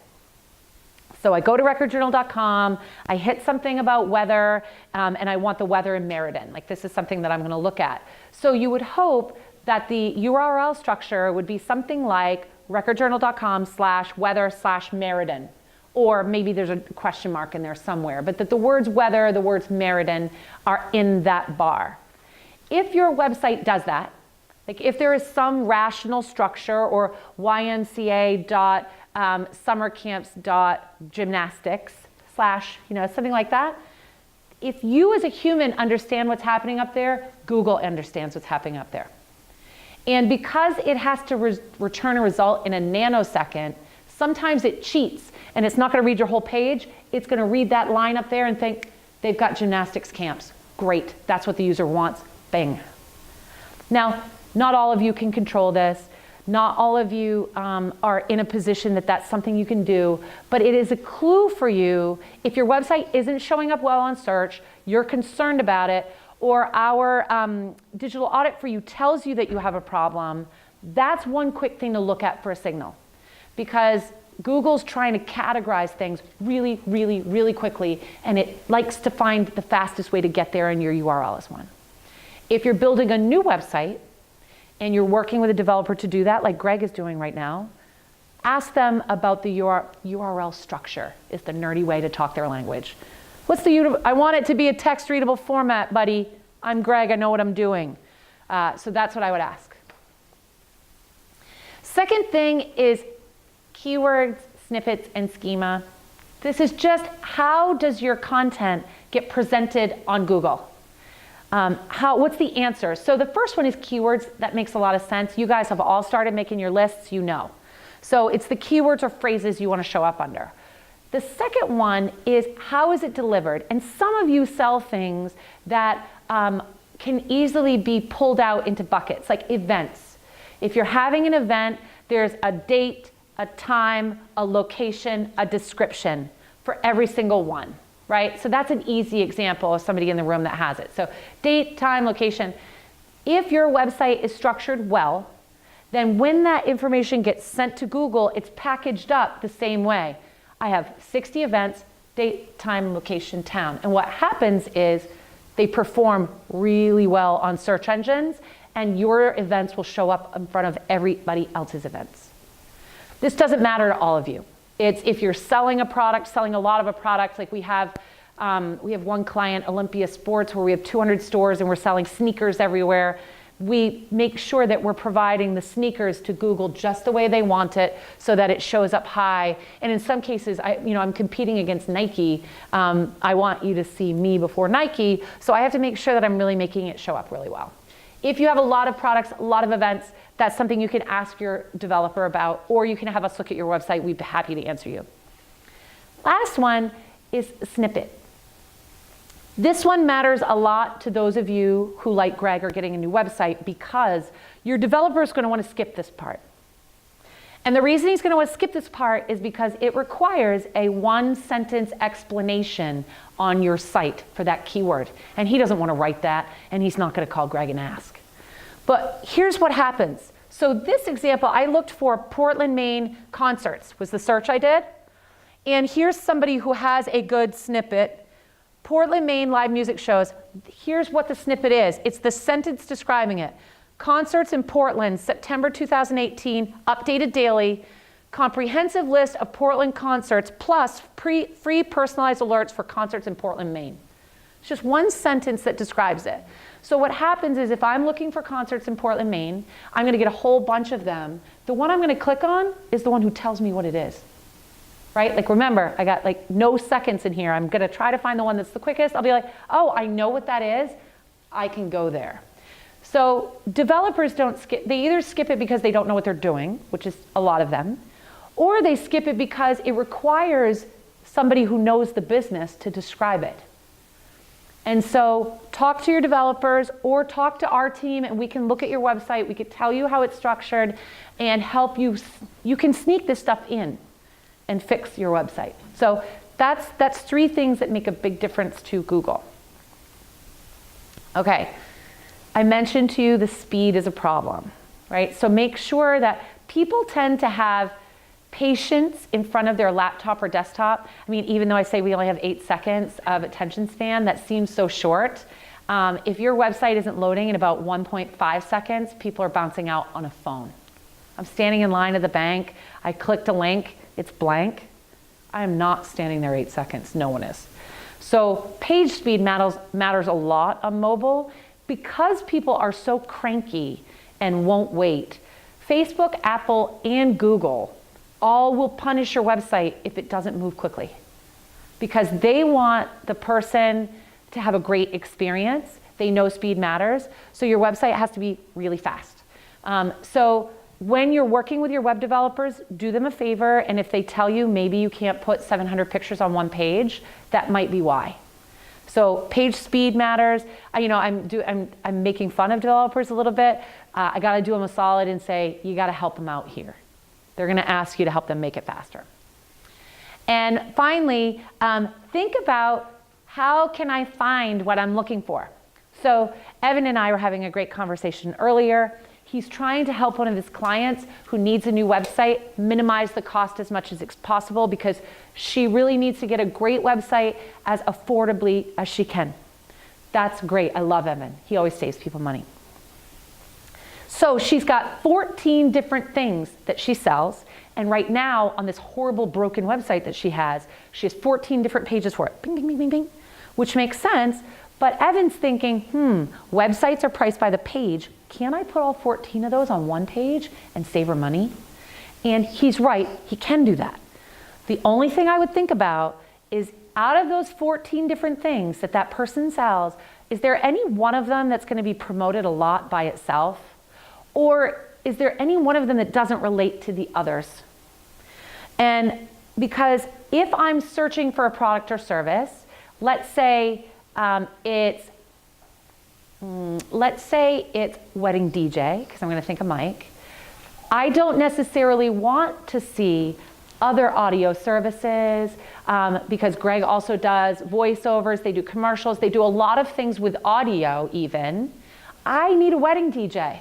So I go to recordjournal.com, I hit something about weather, and I want the weather in Meriden. Like, this is something that I'm going to look at. So you would hope that the URL structure would be something like recordjournal.com/weather/Meriden. Or maybe there's a question mark in there somewhere, but that the words weather, the words Meriden are in that bar. If your website does that, like if there is some rational structure, or ymca.summercamps.gymnastics / something like that, if you as a human understand what's happening up there, Google understands what's happening up there. And because it has to return a result in a nanosecond, sometimes it cheats and it's not going to read your whole page. It's going to read that line up there and think, they've got gymnastics camps. Great, that's what the user wants. Bing. Now, not all of you can control this. Not all of you are in a position that that's something you can do, but it is a clue for you if your website isn't showing up well on search, you're concerned about it, or our digital audit for you tells you that you have a problem. That's one quick thing to look at for a signal, because Google's trying to categorize things really, really, really quickly, and it likes to find the fastest way to get there, and your URL is one. If you're building a new website, and you're working with a developer to do that, like Greg is doing right now, ask them about the URL structure, is the nerdy way to talk their language. I want it to be a text-readable format, buddy. I'm Greg, I know what I'm doing. So that's what I would ask. Second thing is keywords, snippets, and schema. This is just how does your content get presented on Google? What's the answer? So the first one is keywords. That makes a lot of sense. You guys have all started making your lists, you know. So it's the keywords or phrases you want to show up under. The second one is how is it delivered? And some of you sell things that can easily be pulled out into buckets, like events. If you're having an event, there's a date, a time, a location, a description for every single one. Right? So that's an easy example of somebody in the room that has it. So date, time, location. If your website is structured well, then when that information gets sent to Google, it's packaged up the same way. I have 60 events, date, time, location, town. And what happens is they perform really well on search engines, and your events will show up in front of everybody else's events. This doesn't matter to all of you. It's if you're selling a product, selling a lot of a product, like we have one client, Olympia Sports, where we have 200 stores and we're selling sneakers everywhere. We make sure that we're providing the sneakers to Google just the way they want it so that it shows up high. And in some cases, I'm competing against Nike. I want you to see me before Nike, so I have to make sure that I'm really making it show up really well. If you have a lot of products, a lot of events, that's something you can ask your developer about, or you can have us look at your website. We'd be happy to answer you. Last one is snippet. This one matters a lot to those of you who, like Greg, are getting a new website, because your developer is going to want to skip this part. And the reason he's going to want to skip this part is because it requires a one-sentence explanation on your site for that keyword. And he doesn't want to write that, and he's not going to call Greg and ask. But here's what happens. So this example, I looked for Portland, Maine concerts, was the search I did. And here's somebody who has a good snippet. Portland, Maine live music shows. Here's what the snippet is. It's the sentence describing it. Concerts in Portland, September 2018, updated daily. Comprehensive list of Portland concerts plus free personalized alerts for concerts in Portland, Maine. It's just one sentence that describes it. So what happens is if I'm looking for concerts in Portland, Maine, I'm going to get a whole bunch of them. The one I'm going to click on is the one who tells me what it is. Right? Like remember, I got like no seconds in here. I'm going to try to find the one that's the quickest. I'll be like, oh, I know what that is. I can go there. So developers don't skip. They either skip it because they don't know what they're doing, which is a lot of them, or they skip it because it requires somebody who knows the business to describe it. And so talk to your developers or talk to our team, and we can look at your website. We could tell you how it's structured and help you. You can sneak this stuff in and fix your website. So that's three things that make a big difference to Google. Okay, I mentioned to you the speed is a problem, right? So make sure that people tend to have patience in front of their laptop or desktop. I mean, even though I say we only have 8 seconds of attention span, that seems so short. If your website isn't loading in about 1.5 seconds, people are bouncing out on a phone. I'm standing in line at the bank, I clicked a link, it's blank. I am not standing there 8 seconds, no one is. So page speed matters a lot on mobile because people are so cranky and won't wait. Facebook, Apple, and Google all will punish your website if it doesn't move quickly because they want the person to have a great experience. They know speed matters, so your website has to be really fast. So when you're working with your web developers, do them a favor, and if they tell you maybe you can't put 700 pictures on one page, that might be why. So page speed matters. I'm making fun of developers a little bit. I got to do them a solid and say, you got to help them out here. They're going to ask you to help them make it faster. And finally, think about how can I find what I'm looking for? So Evan and I were having a great conversation earlier. He's trying to help one of his clients who needs a new website minimize the cost as much as it's possible because she really needs to get a great website as affordably as she can. That's great. I love Evan. He always saves people money. So she's got 14 different things that she sells. And right now on this horrible broken website that she has 14 different pages for it. Bing, bing, bing, bing, bing, which makes sense. But Evan's thinking, websites are priced by the page. Can I put all 14 of those on one page and save her money? And he's right, he can do that. The only thing I would think about is out of those 14 different things that that person sells, is there any one of them that's going to be promoted a lot by itself? Or is there any one of them that doesn't relate to the others? And because if I'm searching for a product or service, let's say it's wedding DJ, because I'm going to think of Mike. I don't necessarily want to see other audio services because Greg also does voiceovers, they do commercials, they do a lot of things with audio even. I need a wedding DJ.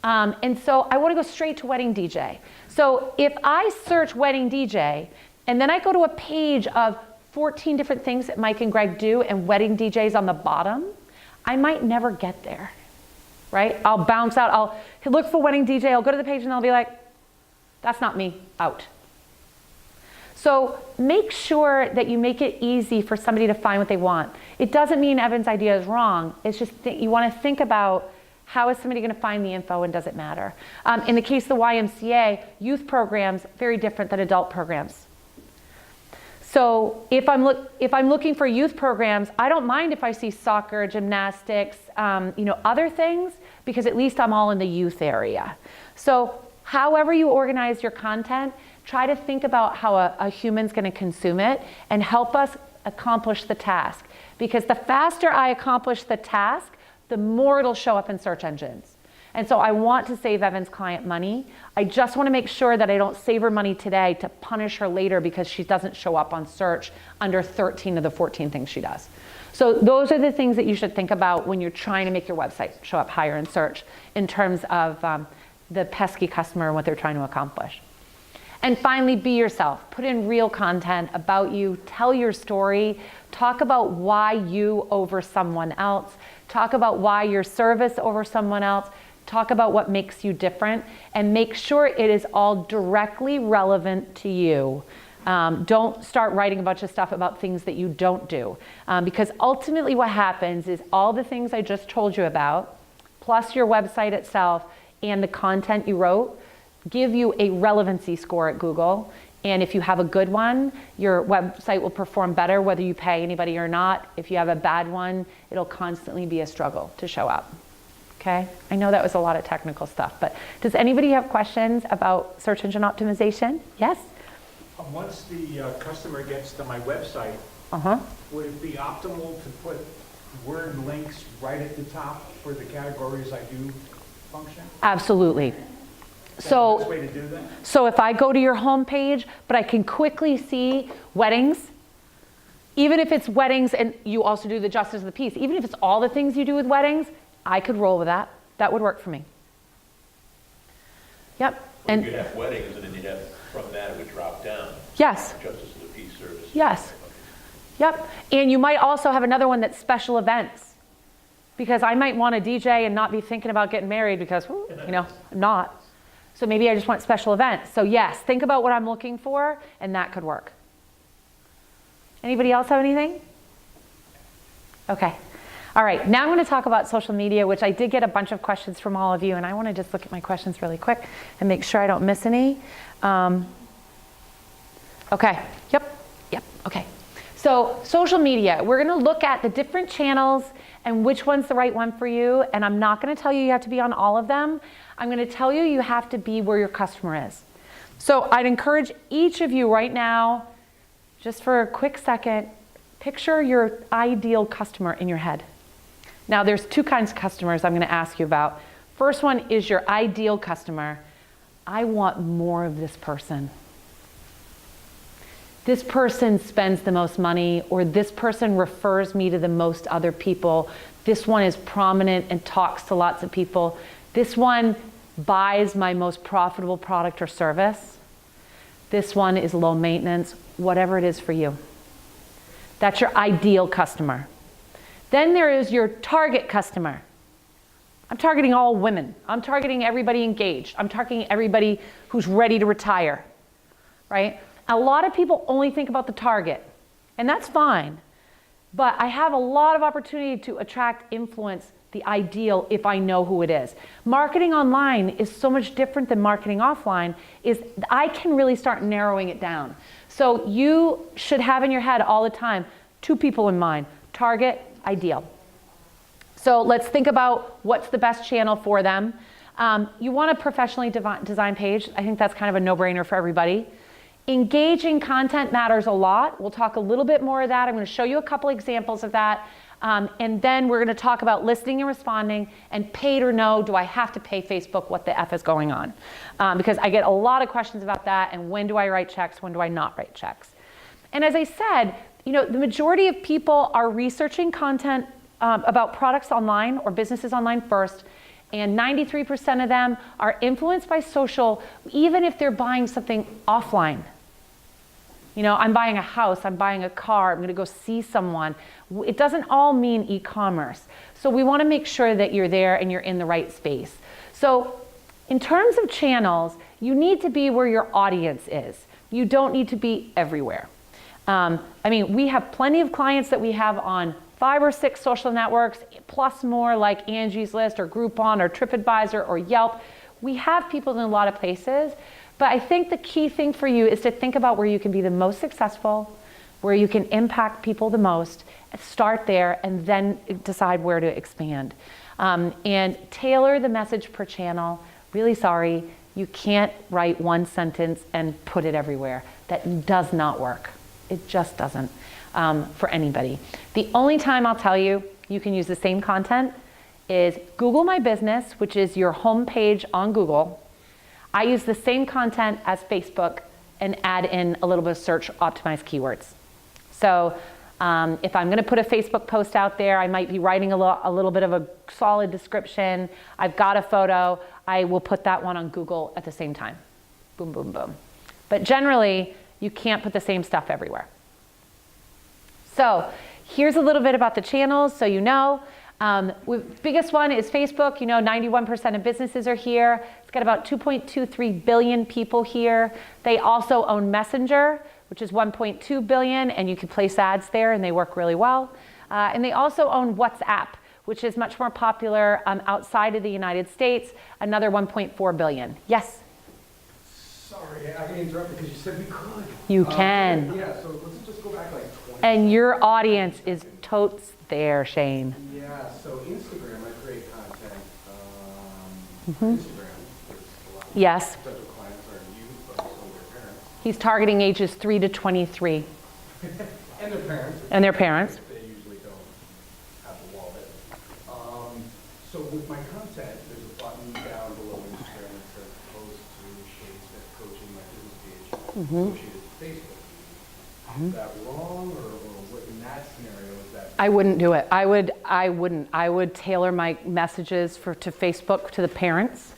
And so I want to go straight to wedding DJ. So if I search wedding DJ and then I go to a page of 14 different things that Mike and Greg do and wedding DJs on the bottom, I might never get there, right? I'll bounce out, I'll look for wedding DJ, I'll go to the page and I'll be like, that's not me, out. So make sure that you make it easy for somebody to find what they want. It doesn't mean Evan's idea is wrong, it's just you want to think about how is somebody going to find the info and does it matter? In the case of the YMCA, youth programs, very different than adult programs. So if I'm looking for youth programs, I don't mind if I see soccer, gymnastics, other things, because at least I'm all in the youth area. So however you organize your content, try to think about how a human's going to consume it and help us accomplish the task. Because the faster I accomplish the task, the more it'll show up in search engines. And so I want to save Evan's client money. I just want to make sure that I don't save her money today to punish her later because she doesn't show up on search under 13 of the 14 things she does. So those are the things that you should think about when you're trying to make your website show up higher in search in terms of the pesky customer and what they're trying to accomplish. And finally, be yourself. Put in real content about you. Tell your story. Talk about why you over someone else. Talk about why your service over someone else. Talk about what makes you different and make sure it is all directly relevant to you. Don't start writing a bunch of stuff about things that you don't do. Because ultimately what happens is all the things I just told you about, plus your website itself and the content you wrote, give you a relevancy score at Google. And if you have a good one, your website will perform better whether you pay anybody or not. If you have a bad one, it'll constantly be a struggle to show up. Okay, I know that was a lot of technical stuff, but does anybody have questions about search engine optimization? Yes? Once the customer gets to my website, would it be optimal to put word links right at the top for the categories I do function? Absolutely. Is that the best way to do that? So if I go to your home page, but I can quickly see weddings, even if it's weddings and you also do the justice of the peace, even if it's all the things you do with weddings, I could roll with that. That would work for me. Yep. Well, and you could have weddings, and then you'd have, from that, it would drop down. Yes. Justice of the Peace Service. Yes. Yep. And you might also have another one that's special events. Because I might want a DJ and not be thinking about getting married because, I'm not. So maybe I just want special events. So yes, think about what I'm looking for, and that could work. Anybody else have anything? Okay. All right, now I'm going to talk about social media, which I did get a bunch of questions from all of you, and I want to just look at my questions really quick and make sure I don't miss any. Okay, yep, okay. So social media, we're going to look at the different channels and which one's the right one for you, and I'm not going to tell you you have to be on all of them. I'm going to tell you, you have to be where your customer is. So I'd encourage each of you right now, just for a quick second, picture your ideal customer in your head. Now, there's two kinds of customers I'm going to ask you about. First one is your ideal customer. I want more of this person. This person spends the most money, or this person refers me to the most other people. This one is prominent and talks to lots of people. This one buys my most profitable product or service. This one is low maintenance, whatever it is for you. That's your ideal customer. Then there is your target customer. I'm targeting all women. I'm targeting everybody engaged. I'm targeting everybody who's ready to retire, right? A lot of people only think about the target, and that's fine. But I have a lot of opportunity to attract, influence the ideal if I know who it is. Marketing online is so much different than marketing offline, is I can really start narrowing it down. So you should have in your head all the time, two people in mind, target, ideal. So let's think about what's the best channel for them. You want a professionally designed page. I think that's kind of a no-brainer for everybody. Engaging content matters a lot. We'll talk a little bit more of that. I'm going to show you a couple examples of that. And then we're going to talk about listening and responding, and paid or no, do I have to pay Facebook? What the F is going on? Because I get a lot of questions about that, and when do I write checks? When do I not write checks? And as I said, the majority of people are researching content about products online or businesses online first, and 93% of them are influenced by social, even if they're buying something offline. I'm buying a house, I'm buying a car, I'm going to go see someone. It doesn't all mean e-commerce. So we want to make sure that you're there and you're in the right space. So in terms of channels, you need to be where your audience is. You don't need to be everywhere. We have plenty of clients that we have on 5 or 6 social networks, plus more like Angie's List or Groupon or TripAdvisor or Yelp. We have people in a lot of places, but I think the key thing for you is to think about where you can be the most successful, where you can impact people the most, start there, and then decide where to expand. And tailor the message per channel. Really sorry, you can't write one sentence and put it everywhere. That does not work. It just doesn't. For anybody. The only time I'll tell you you can use the same content is Google My Business, which is your home page on Google. I use the same content as Facebook and add in a little bit of search optimized keywords. So if I'm going to put a Facebook post out there, I might be writing a little bit of a solid description. I've got a photo. I will put that one on Google at the same time. Boom, boom, boom. But generally, you can't put the same stuff everywhere. So here's a little bit about the channels so you know. Biggest one is Facebook. 91% of businesses are here. It's got about 2.23 billion people here. They also own Messenger, which is 1.2 billion, and you can place ads there, and they work really well. And they also own WhatsApp, which is much more popular outside of the United States, another 1.4 billion. Yes? Sorry, I interrupted because you said we could. You can. Yeah, so let's just go back like 20. And your audience is totes there, Shane. Yeah, so Instagram, I create content. Instagram, there's a lot of Yes. potential clients are youth, but also their parents. He's targeting ages 3 to 23. And their parents. And their parents. They usually don't have a wallet. So with my content, there's a button down below Instagram that says post to Shades That Coaching My Business Page associated with Facebook. Is that wrong, or what in that scenario is that? I wouldn't do it. I wouldn't. I would tailor my messages to Facebook to the parents,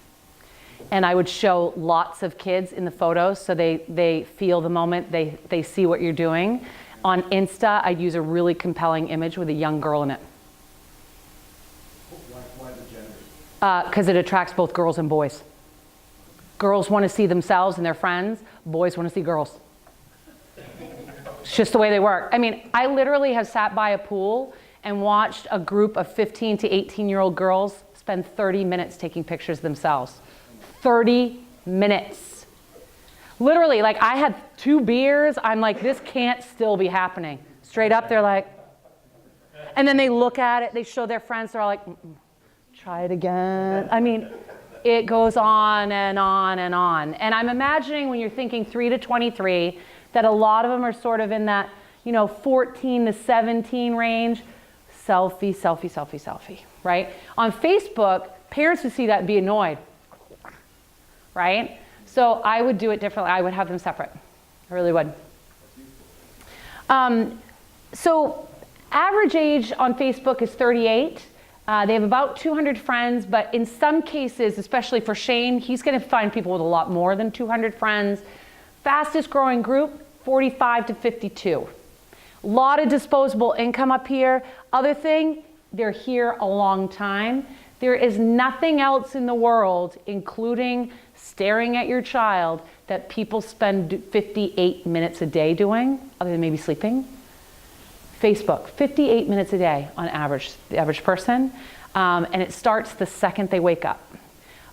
and I would show lots of kids in the photos so they feel the moment, they see what you're doing. On Insta, I'd use a really compelling image with a young girl in it. Why the genders? Because it attracts both girls and boys. Girls want to see themselves and their friends. Boys want to see girls. It's just the way they work. I literally have sat by a pool and watched a group of 15 to 18-year-old girls spend 30 minutes taking pictures of themselves. 30 minutes. Literally, I had 2 beers. I'm like, this can't still be happening. Straight up, they're like, and then they look at it, they show their friends, they're all like, try it again. it goes on and on and on. And I'm imagining when you're thinking 3 to 23, that a lot of them are sort of in that, 14 to 17 range. Selfie, selfie, selfie, selfie, right? On Facebook, parents would see that and be annoyed, right? So I would do it differently. I would have them separate. I really would. So average age on Facebook is 38. They have about 200 friends, but in some cases, especially for Shane, he's going to find people with a lot more than 200 friends. Fastest growing group, 45 to 52. A lot of disposable income up here. Other thing, they're here a long time. There is nothing else in the world, including staring at your child, that people spend 58 minutes a day doing, other than maybe sleeping. Facebook, 58 minutes a day on average, the average person, and it starts the second they wake up.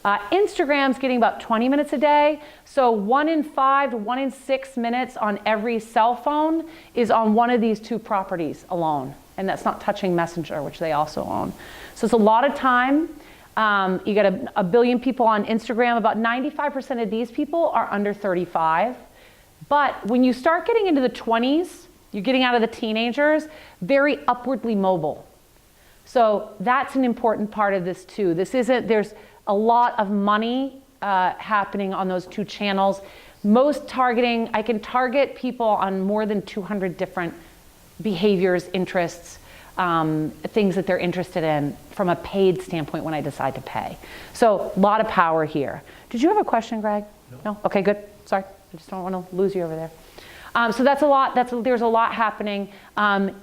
Instagram's getting about 20 minutes a day, so 1 in 5 to 1 in 6 minutes on every cell phone is on one of these two properties alone, and that's not touching Messenger, which they also own. So it's a lot of time. You got a billion people on Instagram. About 95% of these people are under 35. But when you start getting into the 20s, you're getting out of the teenagers, very upwardly mobile. So that's an important part of this too. There's a lot of money happening on those two channels. Most targeting, I can target people on more than 200 different behaviors, interests, things that they're interested in from a paid standpoint when I decide to pay. So a lot of power here. Did you have a question, Greg? No? Okay, good. Sorry, I just don't want to lose you over there. So that's a lot. There's a lot happening.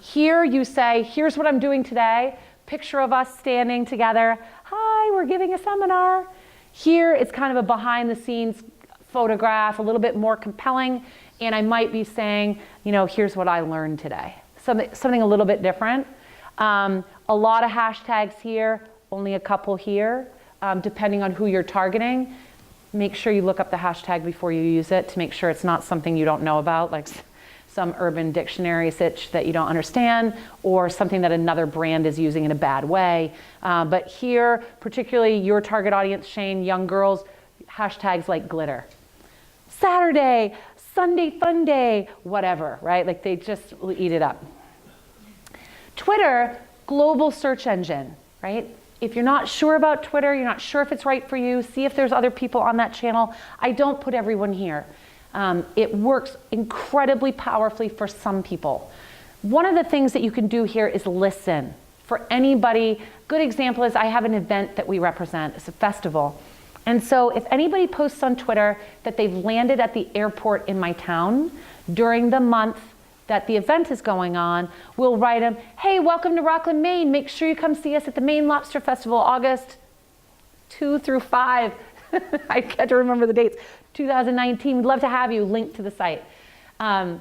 Here you say, here's what I'm doing today. Picture of us standing together. Hi, we're giving a seminar. Here it's kind of a behind the scenes photograph, a little bit more compelling. And I might be saying, here's what I learned today. Something a little bit different. A lot of hashtags here, only a couple here, depending on who you're targeting. Make sure you look up the hashtag before you use it to make sure it's not something you don't know about, like some urban dictionary sitch that you don't understand, or something that another brand is using in a bad way. But here, particularly your target audience, Shane, young girls, hashtags like glitter. Saturday, Sunday fun day, whatever, right? Like they just will eat it up. Twitter, global search engine, right? If you're not sure about Twitter, you're not sure if it's right for you, see if there's other people on that channel. I don't put everyone here. It works incredibly powerfully for some people. One of the things that you can do here is listen. For anybody, good example is I have an event that we represent. It's a festival. And so if anybody posts on Twitter that they've landed at the airport in my town during the month that the event is going on, we'll write them, hey, welcome to Rockland, Maine. Make sure you come see us at the Maine Lobster Festival, August 2 through 5. I can't remember the dates. 2019, we'd love to have you. Link to the site. And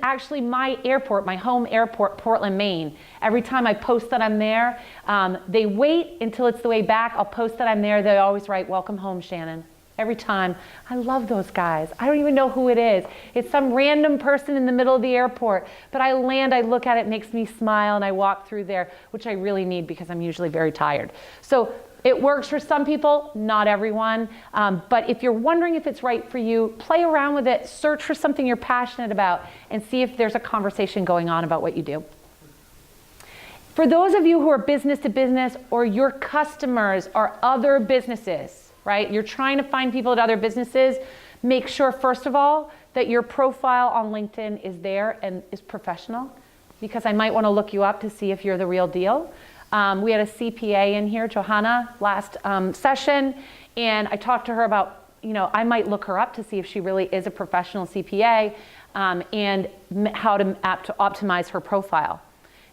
actually my airport, my home airport, Portland, Maine, every time I post that I'm there, they wait until it's the way back. I'll post that I'm there. They always write, welcome home, Shannon. Every time. I love those guys. I don't even know who it is. It's some random person in the middle of the airport. But I land, I look at it, it makes me smile, and I walk through there, which I really need because I'm usually very tired. So it works for some people, not everyone. But if you're wondering if it's right for you, play around with it, search for something you're passionate about, and see if there's a conversation going on about what you do. For those of you who are business to business, or your customers are other businesses, right? You're trying to find people at other businesses. Make sure, first of all, that your profile on LinkedIn is there and is professional, because I might want to look you up to see if you're the real deal. We had a CPA in here, Johanna, last session, and I talked to her about, I might look her up to see if she really is a professional CPA, and how to optimize her profile.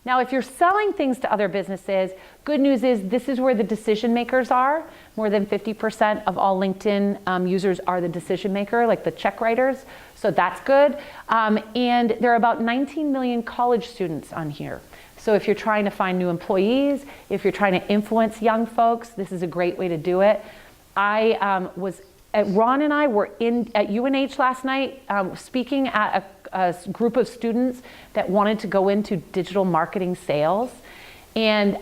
Now, if you're selling things to other businesses, good news is this is where the decision makers are. More than 50% of all LinkedIn users are the decision maker, like the check writers. So that's good. And there are about 19 million college students on here. So if you're trying to find new employees, if you're trying to influence young folks, this is a great way to do it. Ron and I were at UNH last night speaking at a group of students that wanted to go into digital marketing sales. And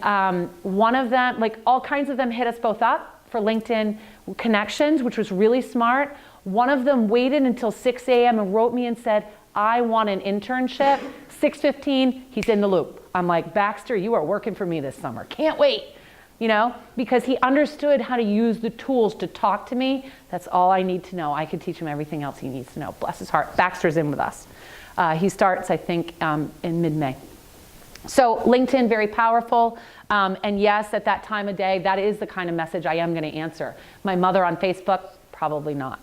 one of them, like all kinds of them hit us both up for LinkedIn connections, which was really smart. One of them waited until 6 a.m. and wrote me and said, I want an internship. 6:15, he's in the loop. I'm like, Baxter, you are working for me this summer. Can't wait, you know, because he understood how to use the tools to talk to me. That's all I need to know. I could teach him everything else he needs to know. Bless his heart. Baxter's in with us. He starts, I think, in mid-May. So LinkedIn, very powerful. And yes, at that time of day, that is the kind of message I am going to answer. My mother on Facebook, probably not.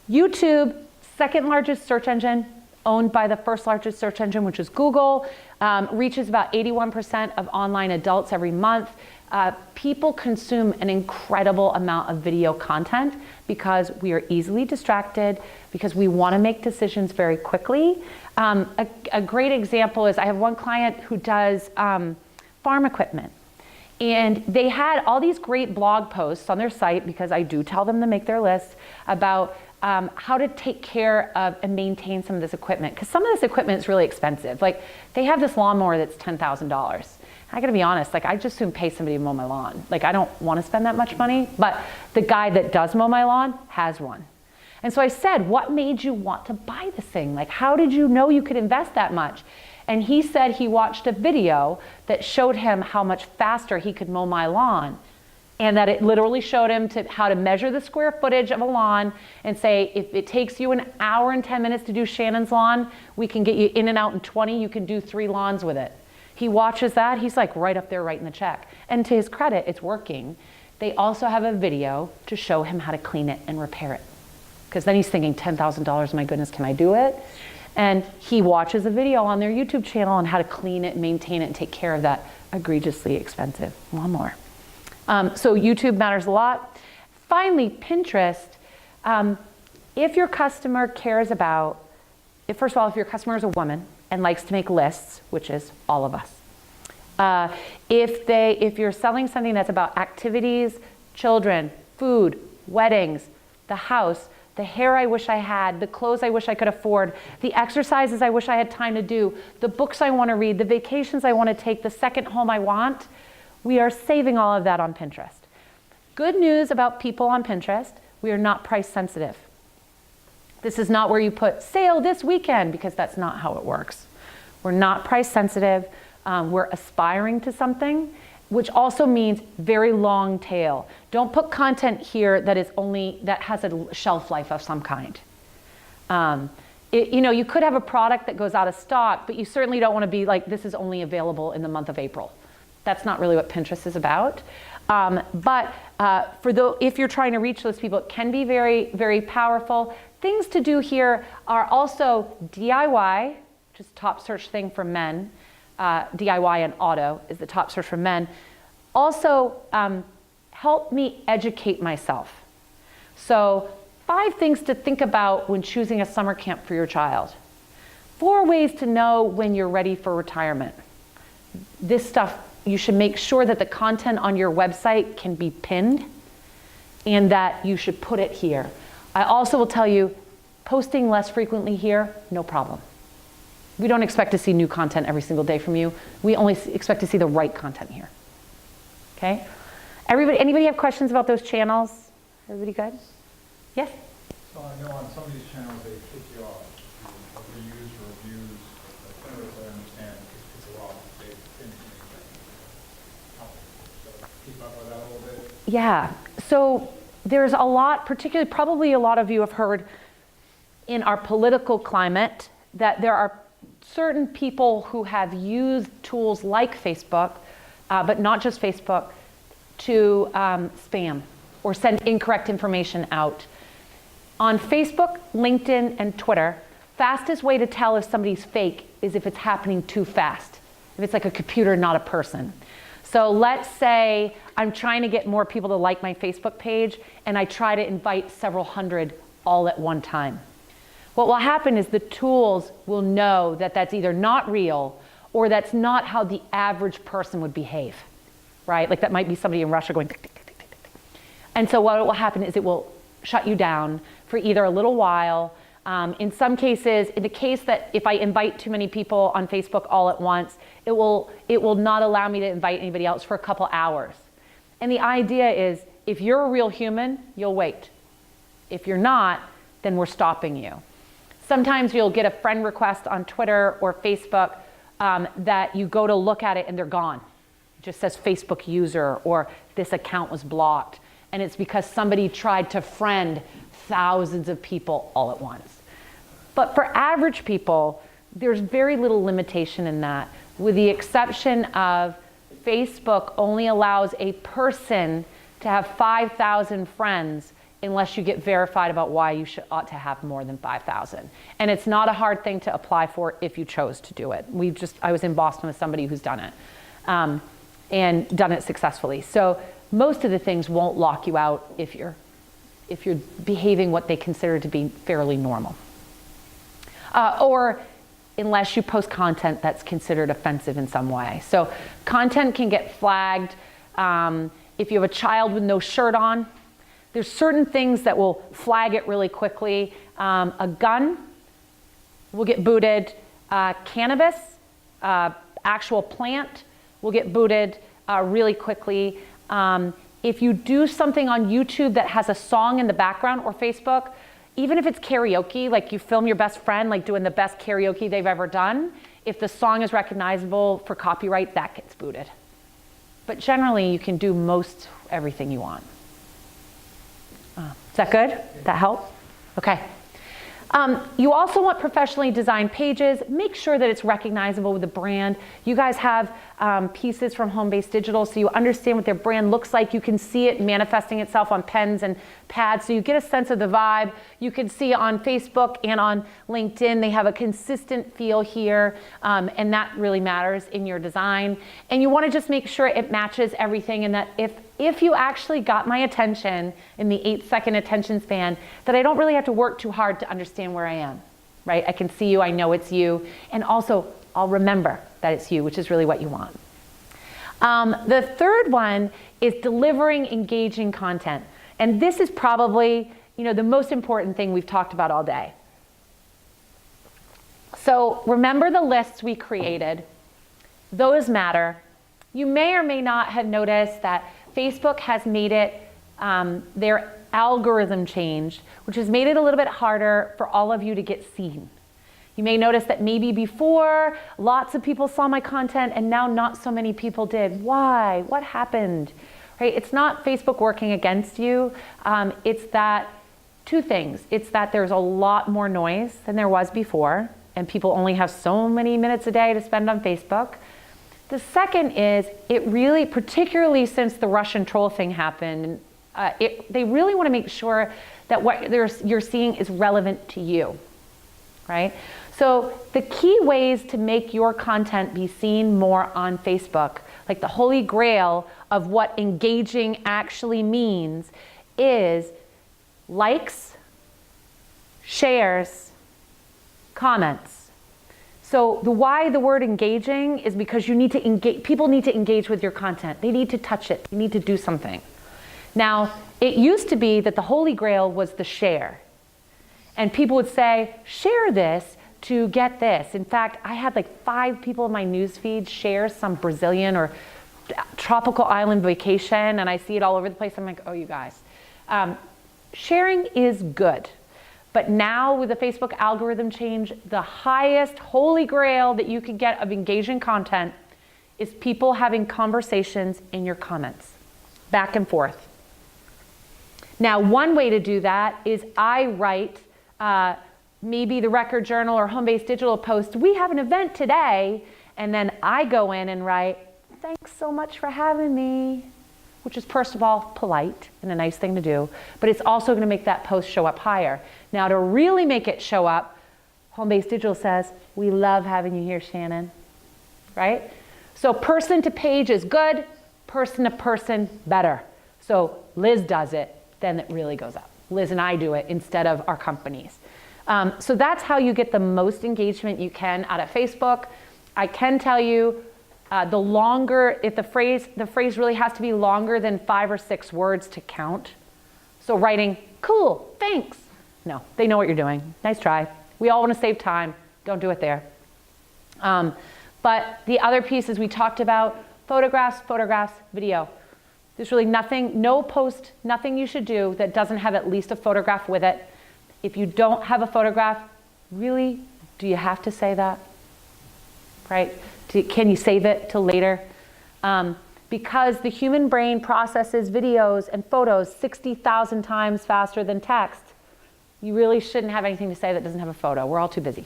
YouTube, second largest search engine, owned by the first largest search engine, which is Google, reaches about 81% of online adults every month. People consume an incredible amount of video content because we are easily distracted, because we want to make decisions very quickly. A great example is I have one client who does farm equipment. And they had all these great blog posts on their site, because I do tell them to make their lists, about how to take care of and maintain some of this equipment. Because some of this equipment is really expensive. Like, they have this lawnmower that's $10,000. I gotta be honest, like, I just soon pay somebody to mow my lawn. Like, I don't wanna spend that much money, but the guy that does mow my lawn has one. And so I said, what made you want to buy this thing? Like, how did you know you could invest that much? And he said he watched a video that showed him how much faster he could mow my lawn. And that it literally showed him how to measure the square footage of a lawn and say, if it takes you an hour and 10 minutes to do Shannon's lawn, we can get you in and out in 20, you can do 3 lawns with it. He watches that, he's like right up there writing the check. And to his credit, it's working. They also have a video to show him how to clean it and repair it. Because then he's thinking, $10,000, my goodness, can I do it? And he watches a video on their YouTube channel on how to clean it, maintain it, and take care of that egregiously expensive lawnmower. So YouTube matters a lot. Finally, Pinterest. If your customer cares about, first of all, if your customer is a woman and likes to make lists, which is all of us. If you're selling something that's about activities, children, food, weddings, the house, the hair I wish I had, the clothes I wish I could afford, the exercises I wish I had time to do, the books I want to read, the vacations I want to take, the second home I want, we are saving all of that on Pinterest. Good news about people on Pinterest, we are not price sensitive. This is not where you put sale this weekend, because that's not how it works. We're not price sensitive. We're aspiring to something, which also means very long tail. Don't put content here that has a shelf life of some kind. You could have a product that goes out of stock, but you certainly don't want to be like, this is only available in the month of April. That's not really what Pinterest is about. If you're trying to reach those people, it can be very, very powerful. Things to do here are also DIY, which is top search thing for men. DIY and auto is the top search for men. Also, help me educate myself. So 5 things to think about when choosing a summer camp for your child. 4 ways to know when you're ready for retirement. This stuff, you should make sure that the content on your website can be pinned and that you should put it here. I also will tell you, posting less frequently here, no problem. We don't expect to see new content every single day from you. We only expect to see the right content here. Okay? Anybody have questions about those channels? Everybody good? Yes? So I know on some of these channels they kick you off. Reviews or reviews. I don't really understand. It's a lot. They finish anything. So keep up with that a little bit. Yeah. So there's a lot, particularly probably a lot of you have heard in our political climate that there are certain people who have used tools like Facebook, but not just Facebook, to spam or send incorrect information out. On Facebook, LinkedIn, and Twitter, fastest way to tell if somebody's fake is if it's happening too fast, if it's like a computer, not a person. So let's say I'm trying to get more people to like my Facebook page, and I try to invite several hundred all at one time. What will happen is the tools will know that that's either not real or that's not how the average person would behave, right? Like that might be somebody in Russia going tick, tick, tick, tick, tick, tick. And so what will happen is it will shut you down for either a little while. In some cases, in the case that if I invite too many people on Facebook all at once, it will not allow me to invite anybody else for a couple hours. And the idea is If you're a real human, you'll wait. If you're not, then we're stopping you. Sometimes you'll get a friend request on Twitter or Facebook that you go to look at it and they're gone. It just says Facebook user or this account was blocked. And it's because somebody tried to friend thousands of people all at once. But for average people, there's very little limitation in that, with the exception of Facebook only allows a person to have 5,000 friends unless you get verified about why you ought to have more than 5,000. And it's not a hard thing to apply for if you chose to do it. I was in Boston with somebody who's done it and done it successfully. So most of the things won't lock you out if you're behaving what they consider to be fairly normal. Or unless you post content that's considered offensive in some way. So content can get flagged. If you have a child with no shirt on, there's certain things that will flag it really quickly. A gun will get booted. Cannabis, actual plant, will get booted really quickly. If you do something on YouTube that has a song in the background or Facebook, even if it's karaoke, like you film your best friend like doing the best karaoke they've ever done, if the song is recognizable for copyright, that gets booted. But generally, you can do most everything you want. Is that good? That help? Okay. You also want professionally designed pages. Make sure that it's recognizable with the brand. You guys have pieces from Homebase Digital, so you understand what their brand looks like. You can see it manifesting itself on pens and pads, so you get a sense of the vibe. You can see on Facebook and on LinkedIn, they have a consistent feel here, and that really matters in your design. And you want to just make sure it matches everything, and that if you actually got my attention in the 8-second attention span, that I don't really have to work too hard to understand where I am, right? I can see you, I know it's you, and also I'll remember that it's you, which is really what you want. The third one is delivering engaging content. And this is probably, the most important thing we've talked about all day. So remember the lists we created. Those matter. You may or may not have noticed that Facebook has made it, their algorithm changed, which has made it a little bit harder for all of you to get seen. You may notice that maybe before lots of people saw my content and now not so many people did. Why? What happened? Right? It's not Facebook working against you. It's that two things. It's that there's a lot more noise than there was before, and people only have so many minutes a day to spend on Facebook. The second is, it really, particularly since the Russian troll thing happened, they really want to make sure that what you're seeing is relevant to you, right? So the key ways to make your content be seen more on Facebook, like the holy grail of what engaging actually means, is likes, shares, comments. So why the word engaging is because you need to engage, people need to engage with your content. They need to touch it. You need to do something. Now, it used to be that the holy grail was the share. And people would say, share this to get this. In fact, I had like 5 people in my news feed share some Brazilian or tropical island vacation, and I see it all over the place. I'm like, oh, you guys. Sharing is good. But now with the Facebook algorithm change, the highest holy grail that you can get of engaging content is people having conversations in your comments, back and forth. Now, one way to do that is I write maybe the Record Journal or Homebase Digital post, we have an event today, and then I go in and write, thanks so much for having me, which is first of all polite and a nice thing to do, but it's also going to make that post show up higher. Now, to really make it show up, Homebase Digital says, we love having you here, Shannon, right? So person to page is good, person to person better. So Liz does it, then it really goes up. Liz and I do it instead of our companies. So that's how you get the most engagement you can out of Facebook. I can tell you, the longer, if the phrase really has to be longer than 5 or 6 words to count. So writing, cool, thanks. No, they know what you're doing. Nice try. We all want to save time. Don't do it there. But the other pieces we talked about, photographs, video. There's really nothing, no post, nothing you should do that doesn't have at least a photograph with it. If you don't have a photograph, really, do you have to say that? Right? Can you save it till later? Because the human brain processes videos and photos 60,000 times faster than text, you really shouldn't have anything to say that doesn't have a photo. We're all too busy.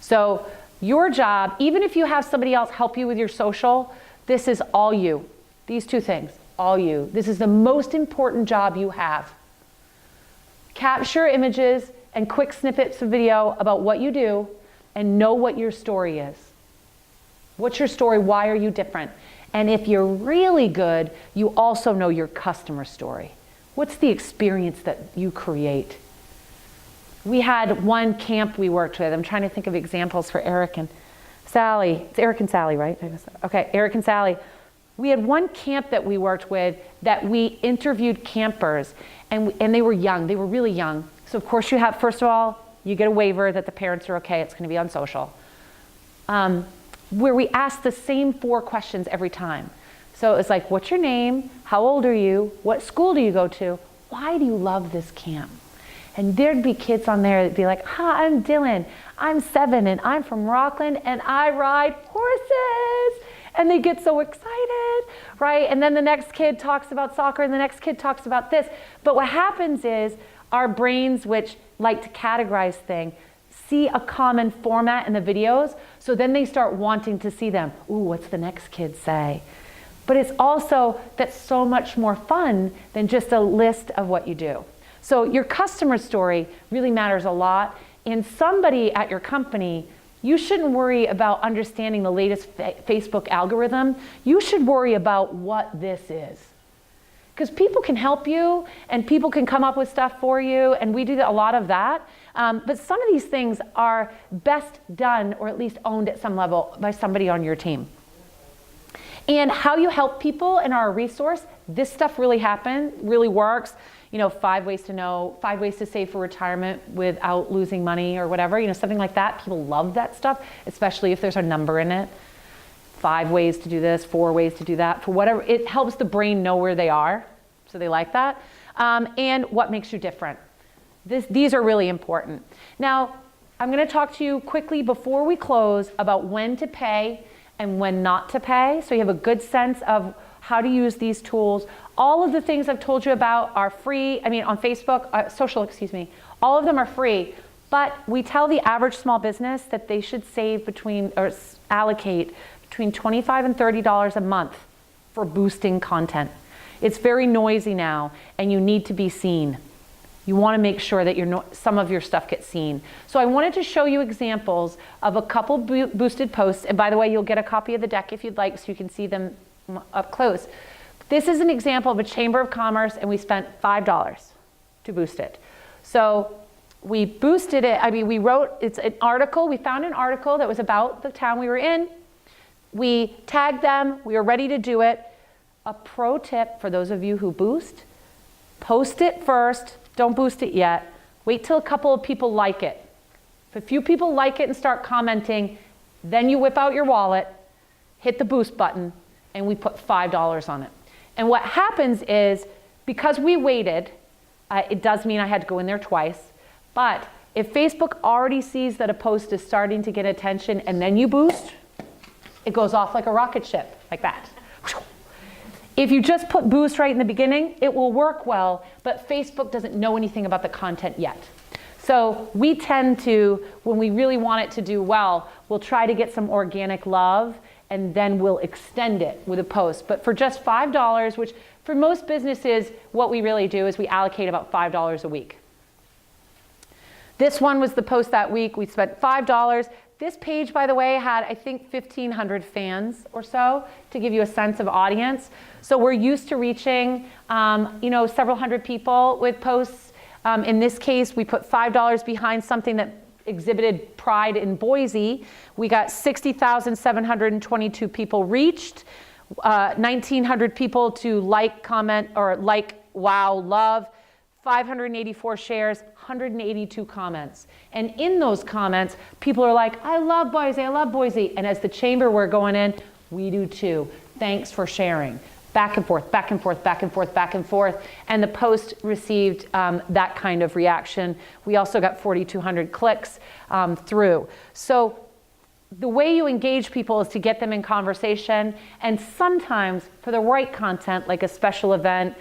So your job, even if you have somebody else help you with your social, this is all you. These two things, all you. This is the most important job you have. Capture images and quick snippets of video about what you do and know what your story is. What's your story? Why are you different? And if you're really good, you also know your customer story. What's the experience that you create? We had one camp we worked with. I'm trying to think of examples for Eric and Sally. It's Eric and Sally, right? Okay, Eric and Sally. We had one camp that we worked with that we interviewed campers, and they were young. They were really young. So of course you have, first of all, you get a waiver that the parents are okay. It's going to be on social. Where we asked the same 4 questions every time. So it was like, what's your name? How old are you? What school do you go to? Why do you love this camp? And there'd be kids on there that'd be like, hi, I'm Dylan. I'm 7 and I'm from Rockland and I ride horses. And they get so excited, right? And then the next kid talks about soccer and the next kid talks about this. But what happens is our brains, which like to categorize things, see a common format in the videos, so then they start wanting to see them. Ooh, what's the next kid say? But it's also, that's so much more fun than just a list of what you do. So your customer story really matters a lot. And somebody at your company, you shouldn't worry about understanding the latest Facebook algorithm. You should worry about what this is. Because people can help you and people can come up with stuff for you, and we do a lot of that. But some of these things are best done, or at least owned at some level, by somebody on your team. And how you help people and are a resource, this stuff really really works. 5 ways to know, 5 ways to save for retirement without losing money or whatever, something like that. People love that stuff, especially if there's a number in it. 5 ways to do this, 4 ways to do that, for whatever. It helps the brain know where they are, so they like that. And what makes you different. These are really important. Now, I'm going to talk to you quickly before we close about when to pay and when not to pay, so you have a good sense of how to use these tools. All of the things I've told you about are free. On Facebook, social, all of them are free. But we tell the average small business that they should save allocate between $25 and $30 a month for boosting content. It's very noisy now, and you need to be seen. You want to make sure that some of your stuff gets seen. So I wanted to show you examples of a couple boosted posts. And by the way, you'll get a copy of the deck if you'd like, so you can see them up close. This is an example of a Chamber of Commerce, and we spent $5 to boost it. So we boosted it. It's an article. We found an article that was about the town we were in. We tagged them. We were ready to do it. A pro tip for those of you who boost, post it first. Don't boost it yet. Wait till a couple of people like it. If a few people like it and start commenting, then you whip out your wallet, hit the boost button, and we put $5 on it. And what happens is, because we waited, it does mean I had to go in there twice, but if Facebook already sees that a post is starting to get attention and then you boost, it goes off like a rocket ship, like that. If you just put boost right in the beginning, it will work well, but Facebook doesn't know anything about the content yet. So we tend to, when we really want it to do well, we'll try to get some organic love, and then we'll extend it with a post. But for just $5, which for most businesses, what we really do is we allocate about $5 a week. This one was the post that week. We spent $5. This page, by the way, had, I think, 1,500 fans or so to give you a sense of audience. So we're used to reaching, several hundred people with posts. In this case, we put $5 behind something that exhibited pride in Boise. We got 60,722 people reached, 1,900 people to like, comment, or like, wow, love, 584 shares, 182 comments. And in those comments, people are like, I love Boise, I love Boise. And as the chamber we're going in, we do too. Thanks for sharing. Back and forth, back and forth, back and forth, back and forth. And the post received that kind of reaction. We also got 4,200 clicks through. So the way you engage people is to get them in conversation, and sometimes for the right content, like a special event,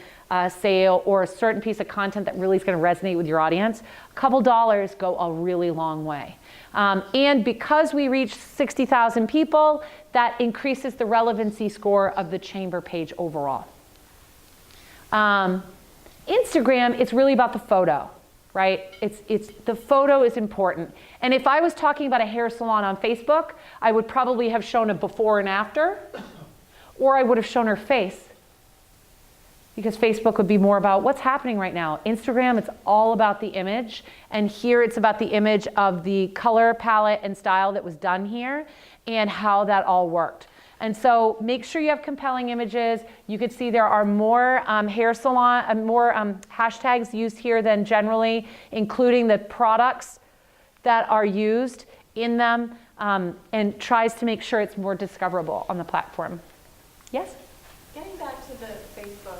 sale, or a certain piece of content that really is going to resonate with your audience, a couple dollars go a really long way. And because we reached 60,000 people, that increases the relevancy score of the chamber page overall. Instagram, it's really about the photo, right? The photo is important. And if I was talking about a hair salon on Facebook, I would probably have shown a before and after, or I would have shown her face. Because Facebook would be more about what's happening right now. Instagram, it's all about the image. And here it's about the image of the color palette and style that was done here and how that all worked. And so make sure you have compelling images. You can see there are more hair salon, more hashtags used here than generally, including the products that are used in them, and tries to make sure it's more discoverable on the platform. Yes? Getting back to the Facebook,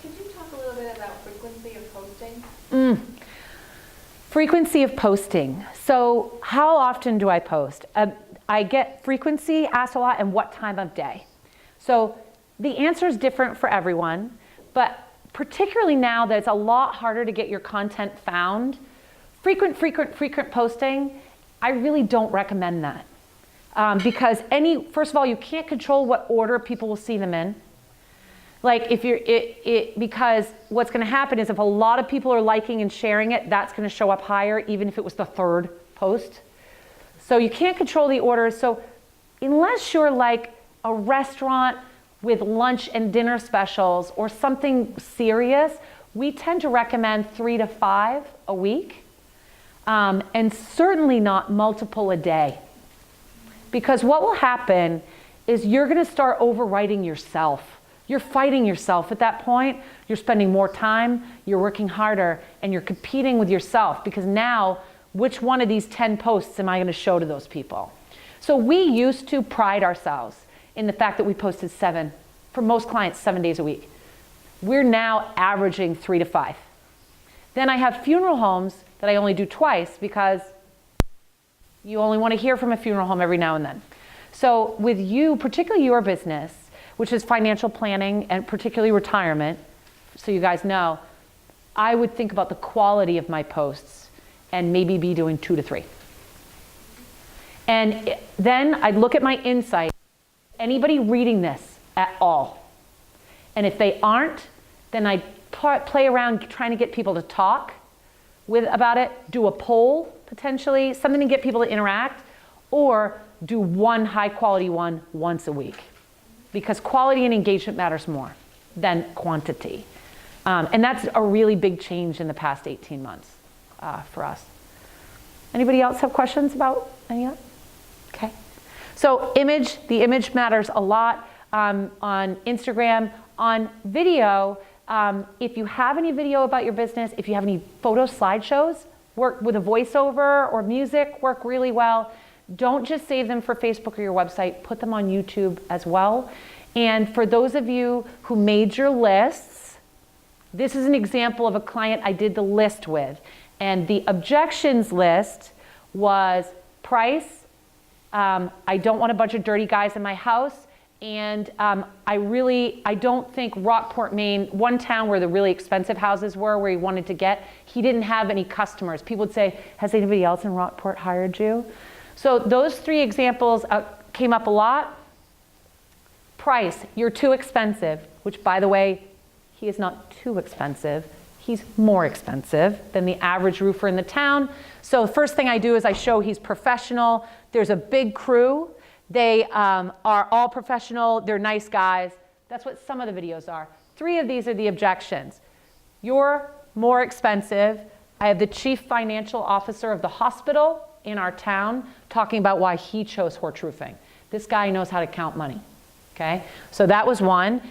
could you talk a little bit about frequency of posting? Frequency of posting. So how often do I post? I get frequency asked a lot, and what time of day. So the answer is different for everyone, but particularly now that it's a lot harder to get your content found, frequent posting, I really don't recommend that. Because first of all, you can't control what order people will see them in. Like because what's going to happen is if a lot of people are liking and sharing it, that's going to show up higher, even if it was the third post. So you can't control the orders. So unless you're like a restaurant with lunch and dinner specials or something serious, we tend to recommend 3 to 5 a week, and certainly not multiple a day. Because what will happen is you're going to start overwriting yourself. You're fighting yourself at that point. You're spending more time, you're working harder, and you're competing with yourself, because now, which one of these 10 posts am I going to show to those people? So we used to pride ourselves in the fact that we posted 7, for most clients, 7 days a week. We're now averaging 3 to 5. Then I have funeral homes that I only do twice, because you only want to hear from a funeral home every now and then. So with you, particularly your business, which is financial planning and particularly retirement, so you guys know, I would think about the quality of my posts and maybe be doing 2 to 3. And then I'd look at my insight. Anybody reading this at all? And if they aren't, then I play around trying to get people to talk about it, do a poll potentially, something to get people to interact, or do one high quality one once a week. Because quality and engagement matters more than quantity. And that's a really big change in the past 18 months for us. Anybody else have questions about any of that? Okay. So the image matters a lot on Instagram. On video, if you have any video about your business, if you have any photo slideshows, work with a voiceover or music, work really well. Don't just save them for Facebook or your website, put them on YouTube as well. And for those of you who made your lists, this is an example of a client I did the list with. And the objections list was price, I don't want a bunch of dirty guys in my house, and I don't think Rockport, Maine, one town where the really expensive houses were, where he wanted to get, he didn't have any customers. People would say, has anybody else in Rockport hired you? So those 3 examples came up a lot. Price, you're too expensive, which by the way, he is not too expensive. He's more expensive than the average roofer in the town. So the first thing I do is I show he's professional. There's a big crew. They are all professional. They're nice guys. That's what some of the videos are. 3 of these are the objections. You're more expensive. I have the chief financial officer of the hospital in our town talking about why he chose Horch Roofing. This guy knows how to count money, okay? So that was one.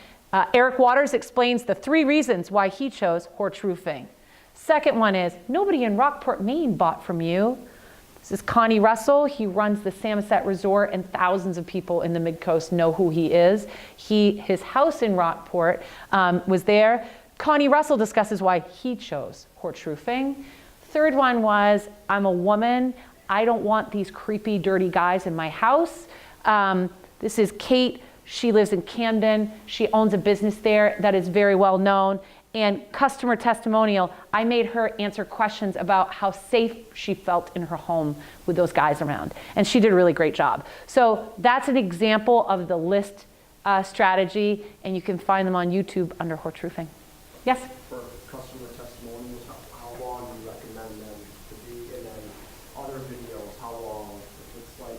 Eric Waters explains the 3 reasons why he chose Horch Roofing. Second one is, nobody in Rockport, Maine bought from you. This is Connie Russell. He runs the Samoset Resort, and thousands of people in the Mid-Coast know who he is. His house in Rockport was there. Connie Russell discusses why he chose Horch Roofing. Third one was, I'm a woman. I don't want these creepy, dirty guys in my house. This is Kate. She lives in Camden. She owns a business there that is very well known. And customer testimonial, I made her answer questions about how safe she felt in her home with those guys around. And she did a really great job. So that's an example of the list strategy, and you can find them on YouTube under Horch Roofing. Yes? For customer testimonials, how long do you recommend them to be? And then other videos, how long? If it's like,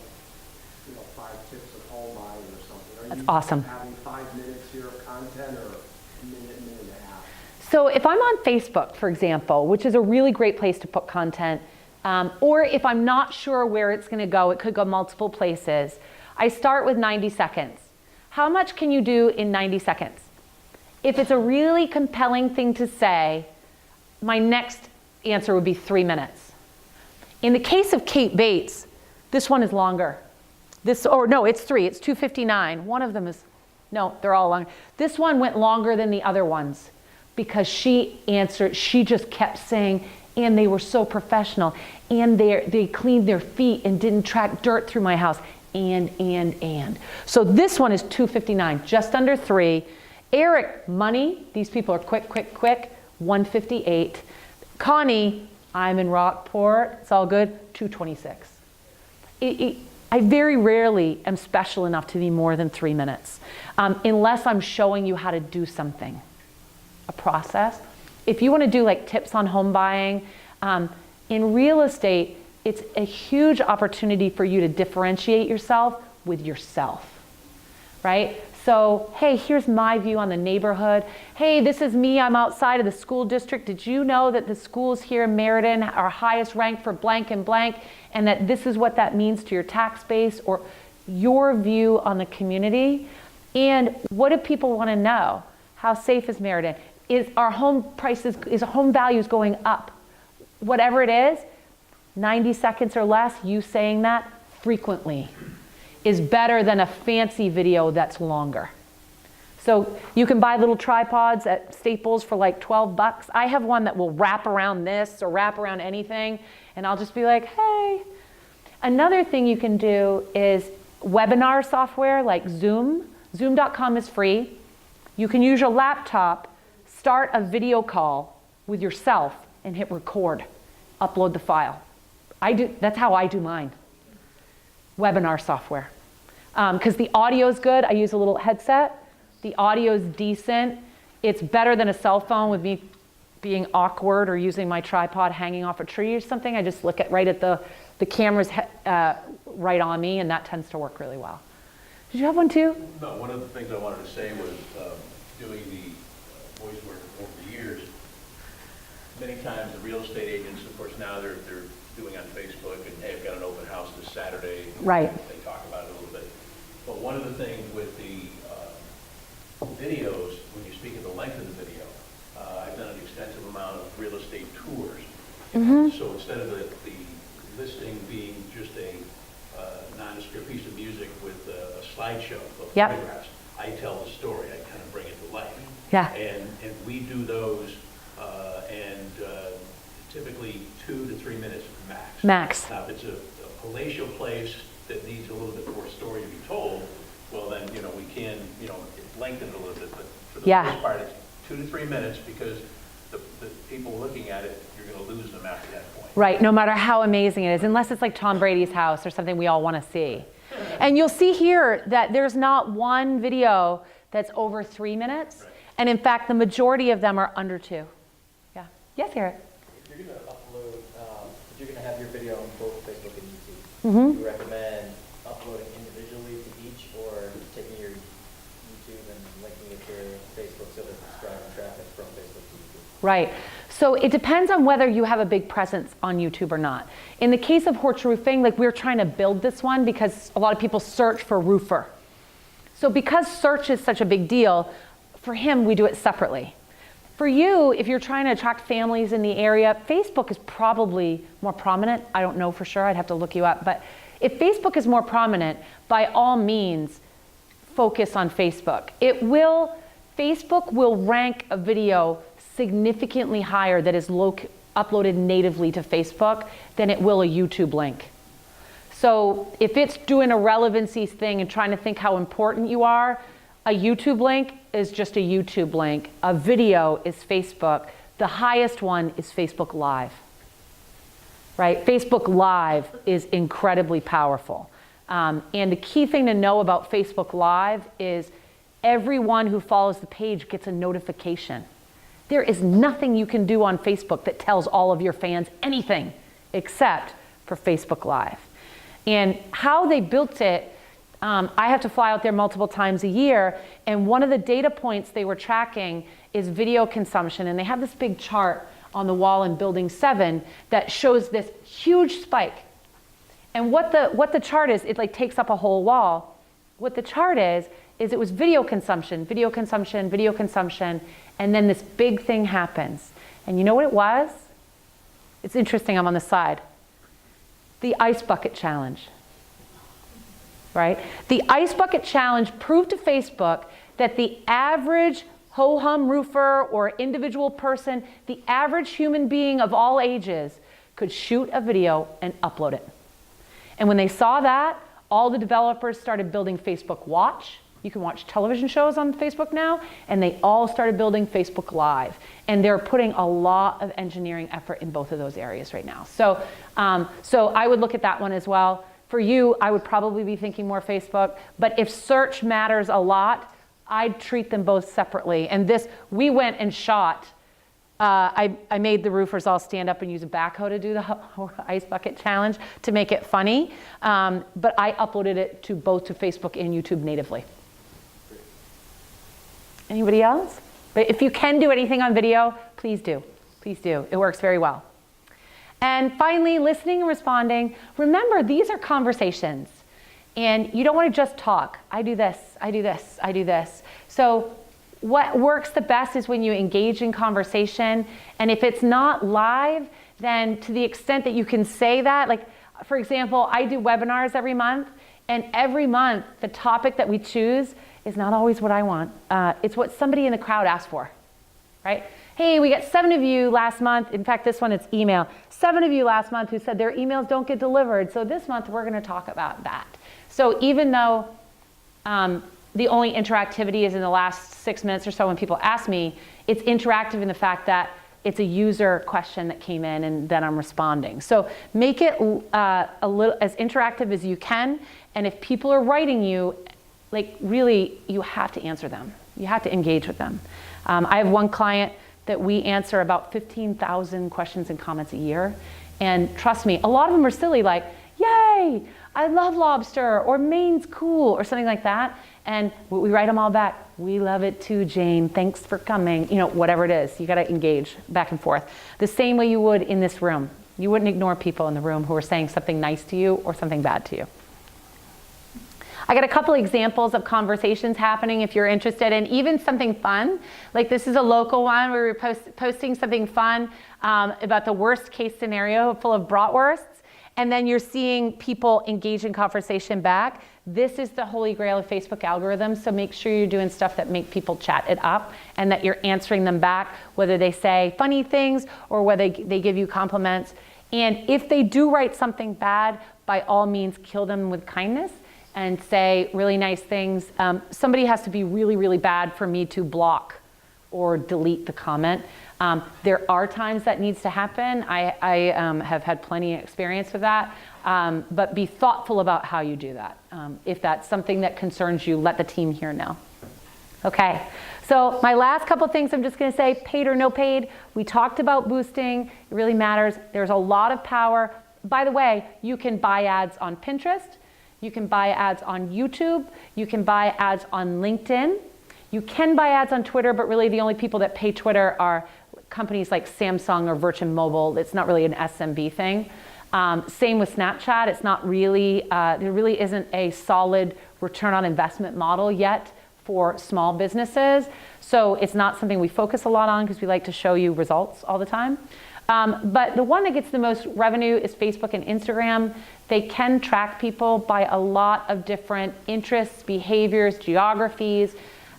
5 tips of home buying or something. Are That's you awesome. having 5 minutes here of content or a minute, minute and a half? So if I'm on Facebook, for example, which is a really great place to put content, or if I'm not sure where it's going to go, it could go multiple places, I start with 90 seconds. How much can you do in 90 seconds? If it's a really compelling thing to say, my next answer would be 3 minutes. In the case of Kate Bates, this one is longer. It's 3, it's 2:59. One of them is, no, they're all long. This one went longer than the other ones because she answered, she just kept saying, and they were so professional, and they cleaned their feet and didn't track dirt through my house, and. So this one is 2:59, just under 3. Eric, money, these people are quick, 1:58. Connie, I'm in Rockport, it's all good, 2:26. I very rarely am special enough to be more than 3 minutes, unless I'm showing you how to do something, a process. If you want to do like tips on home buying, in real estate, it's a huge opportunity for you to differentiate yourself with yourself, right? So, hey, here's my view on the neighborhood. Hey, this is me, I'm outside of the school district. Did you know that the schools here in Meriden are highest ranked for blank and blank, and that this is what that means to your tax base, or your view on the community? And what do people want to know? How safe is Meriden? Are home prices, is home values going up? Whatever it is, 90 seconds or less, you saying that frequently is better than a fancy video that's longer. So you can buy little tripods at Staples for like 12 bucks. I have one that will wrap around this or wrap around anything, and I'll just be like, hey. Another thing you can do is webinar software like Zoom. Zoom.com is free. You can use your laptop, start a video call with yourself, and hit record, upload the file. That's how I do mine. Webinar software. Because the audio is good. I use a little headset. The audio is decent. It's better than a cell phone with me being awkward or using my tripod hanging off a tree or something. I just look right at the camera's right on me, and that tends to work really well. Did you have one too? No, one of the things I wanted to say was doing the voice work over the years. Many times the real estate agents, of course, now they're doing on Facebook, and hey, I've got an open house this Saturday. Right. They talk about it a little bit. But one of the things with the videos, when you speak of the length of the video, I've done an extensive amount of real estate tours. Mm-hmm. So instead of the listing being just a nondescript piece of music with a slideshow of Yep. photographs, I tell the story. I kind of bring it to life. Yeah. And we do those, and typically 2 to 3 minutes max. Max. Now, if it's a palatial place that needs a little bit more story to be told, well then, we can, lengthen it a little bit. But for the Yeah. most part, it's 2 to 3 minutes, because the people looking at it, you're going to lose them after that point. Right, no matter how amazing it is, unless it's like Tom Brady's house or something we all want to see. And you'll see here that there's not one video that's over 3 minutes. Right. And in fact, the majority of them are under 2. Yeah. Yes, Eric? If you're going to upload, if you're going to have your video on both Facebook and YouTube, Mm-hmm. do you recommend uploading individually to each, or taking your YouTube and linking it to Facebook so that it's driving traffic from Facebook to YouTube? Right. So it depends on whether you have a big presence on YouTube or not. In the case of Horch Roofing, like we're trying to build this one because a lot of people search for roofer. So because search is such a big deal, for him, we do it separately. For you, if you're trying to attract families in the area, Facebook is probably more prominent. I don't know for sure, I'd have to look you up. But if Facebook is more prominent, by all means, focus on Facebook. Facebook will rank a video significantly higher that is uploaded natively to Facebook than it will a YouTube link. So if it's doing a relevancy thing and trying to think how important you are, a YouTube link is just a YouTube link. A video is Facebook. The highest one is Facebook Live, right? Facebook Live is incredibly powerful. And the key thing to know about Facebook Live is everyone who follows the page gets a notification. There is nothing you can do on Facebook that tells all of your fans anything except for Facebook Live. And how they built it, I have to fly out there multiple times a year, and one of the data points they were tracking is video consumption, and they have this big chart on the wall in Building 7 that shows this huge spike. And what the chart is, it like takes up a whole wall. What the chart is it was video consumption, video consumption, video consumption, and then this big thing happens. And you know what it was? It's interesting, I'm on the side. The Ice Bucket Challenge. Right? The Ice Bucket Challenge proved to Facebook that the average ho-hum roofer or individual person, the average human being of all ages, could shoot a video and upload it. And when they saw that, all the developers started building Facebook Watch. You can watch television shows on Facebook now, and they all started building Facebook Live. And they're putting a lot of engineering effort in both of those areas right now. So I would look at that one as well. For you, I would probably be thinking more Facebook, but if search matters a lot, I'd treat them both separately. And we went and shot, I made the roofers all stand up and use a backhoe to do the Ice Bucket Challenge to make it funny, but I uploaded it both to Facebook and YouTube natively. Anybody else? But if you can do anything on video, please do. Please do. It works very well. And finally, listening and responding. Remember, these are conversations. And you don't want to just talk. I do this, I do this, I do this. So what works the best is when you engage in conversation. And if it's not live, then to the extent that you can say that, like, for example, I do webinars every month. And every month, the topic that we choose is not always what I want. It's what somebody in the crowd asked for, right? Hey, we got 7 of you last month. In fact, this one, it's email. 7 of you last month who said their emails don't get delivered. So this month, we're going to talk about that. So even though the only interactivity is in the last 6 minutes or so when people ask me, it's interactive in the fact that it's a user question that came in and then I'm responding. So make it a little as interactive as you can. And if people are writing you, like really, you have to answer them. You have to engage with them. I have one client that we answer about 15,000 questions and comments a year. And trust me, a lot of them are silly, like, yay, I love lobster, or Maine's cool, or something like that. And we write them all back. We love it too, Jane. Thanks for coming. You know, whatever it is, you gotta engage back and forth. The same way you would in this room. You wouldn't ignore people in the room who are saying something nice to you or something bad to you. I got a couple examples of conversations happening if you're interested, and even something fun. Like this is a local one where we're posting something fun about the worst case scenario full of bratwursts, and then you're seeing people engage in conversation back. This is the holy grail of Facebook algorithms, so make sure you're doing stuff that make people chat it up and that you're answering them back, whether they say funny things or whether they give you compliments. And if they do write something bad, by all means, kill them with kindness and say really nice things. Somebody has to be really, really bad for me to block or delete the comment. There are times that needs to happen. I have had plenty of experience with that, but be thoughtful about how you do that. If that's something that concerns you, let the team here know. Okay, so my last couple things I'm just gonna say, paid or no paid. We talked about boosting, it really matters. There's a lot of power. By the way, you can buy ads on Pinterest. You can buy ads on YouTube. You can buy ads on LinkedIn. You can buy ads on Twitter, but really the only people that pay Twitter are companies like Samsung or Virgin Mobile. It's not really an SMB thing. Same with Snapchat. It's not really, there really isn't a solid return on investment model yet for small businesses. So it's not something we focus a lot on because we like to show you results all the time. But the one that gets the most revenue is Facebook and Instagram. They can track people by a lot of different interests, behaviors, geographies.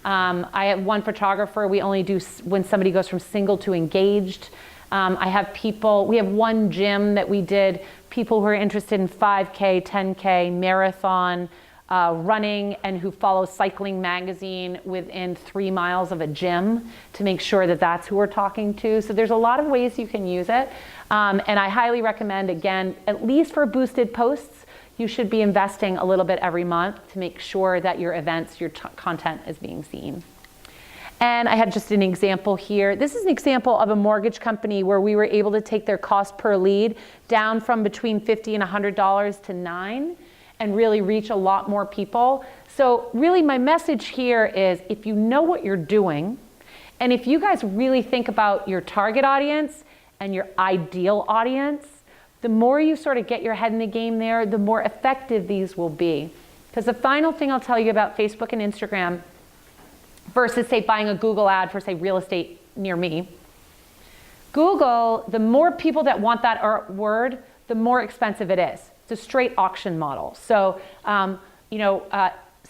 I have one photographer, we only do when somebody goes from single to engaged. I have people, we have one gym that we did, people who are interested in 5K, 10K, marathon, running, and who follow Cycling Magazine within 3 miles of a gym to make sure that that's who we're talking to. So there's a lot of ways you can use it. And I highly recommend, again, at least for boosted posts, you should be investing a little bit every month to make sure that your events, your content is being seen. And I had just an example here. This is an example of a mortgage company where we were able to take their cost per lead down from between $50 and $100 to $9 and really reach a lot more people. So really my message here is if you know what you're doing, and if you guys really think about your target audience and your ideal audience, the more you sort of get your head in the game there, the more effective these will be. Because the final thing I'll tell you about Facebook and Instagram versus say buying a Google ad for say real estate near me. Google, the more people that want that word, the more expensive it is. It's a straight auction model. So,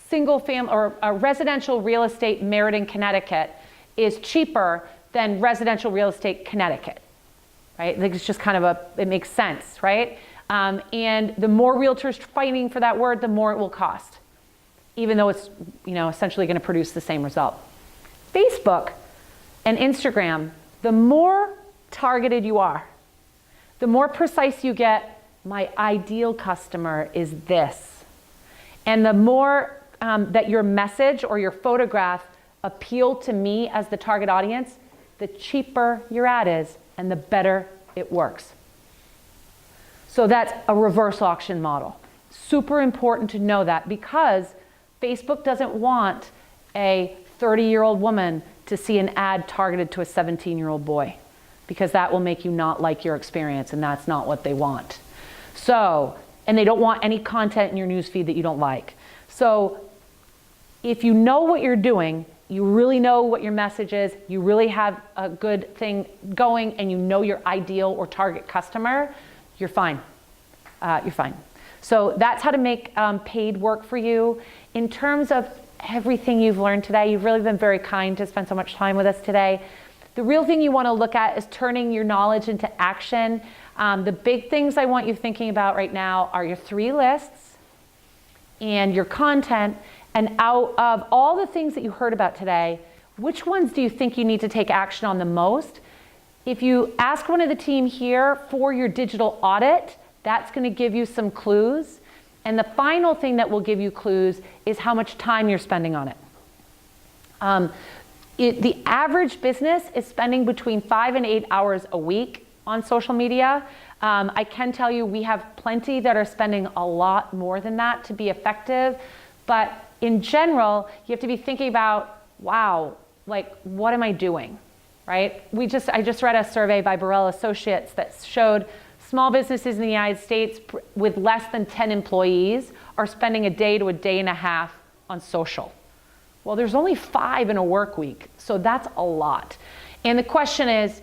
single family or residential real estate Meriden, Connecticut is cheaper than residential real estate Connecticut, right? Like it's just kind of it makes sense, right? And the more realtors fighting for that word, the more it will cost, even though it's, essentially going to produce the same result. Facebook and Instagram, the more targeted you are, the more precise you get, my ideal customer is this. And the more that your message or your photograph appeal to me as the target audience, the cheaper your ad is and the better it works. So that's a reverse auction model. Super important to know that because Facebook doesn't want a 30-year-old woman to see an ad targeted to a 17-year-old boy because that will make you not like your experience and that's not what they want. So, and they don't want any content in your newsfeed that you don't like. So if you know what you're doing, you really know what your message is, you really have a good thing going, and you know your ideal or target customer, you're fine. You're fine. So that's how to make paid work for you. In terms of everything you've learned today, you've really been very kind to spend so much time with us today. The real thing you want to look at is turning your knowledge into action. The big things I want you thinking about right now are your 3 lists and your content. And out of all the things that you heard about today, which ones do you think you need to take action on the most? If you ask one of the team here for your digital audit, that's going to give you some clues. And the final thing that will give you clues is how much time you're spending on it. The average business is spending between 5 and 8 hours a week on social media. I can tell you we have plenty that are spending a lot more than that to be effective. But in general, you have to be thinking about, wow, like what am I doing, right? I just read a survey by Burrell Associates that showed small businesses in the United States with less than 10 employees are spending a day to a day and a half on social. Well, there's only 5 in a work week, so that's a lot. And the question is,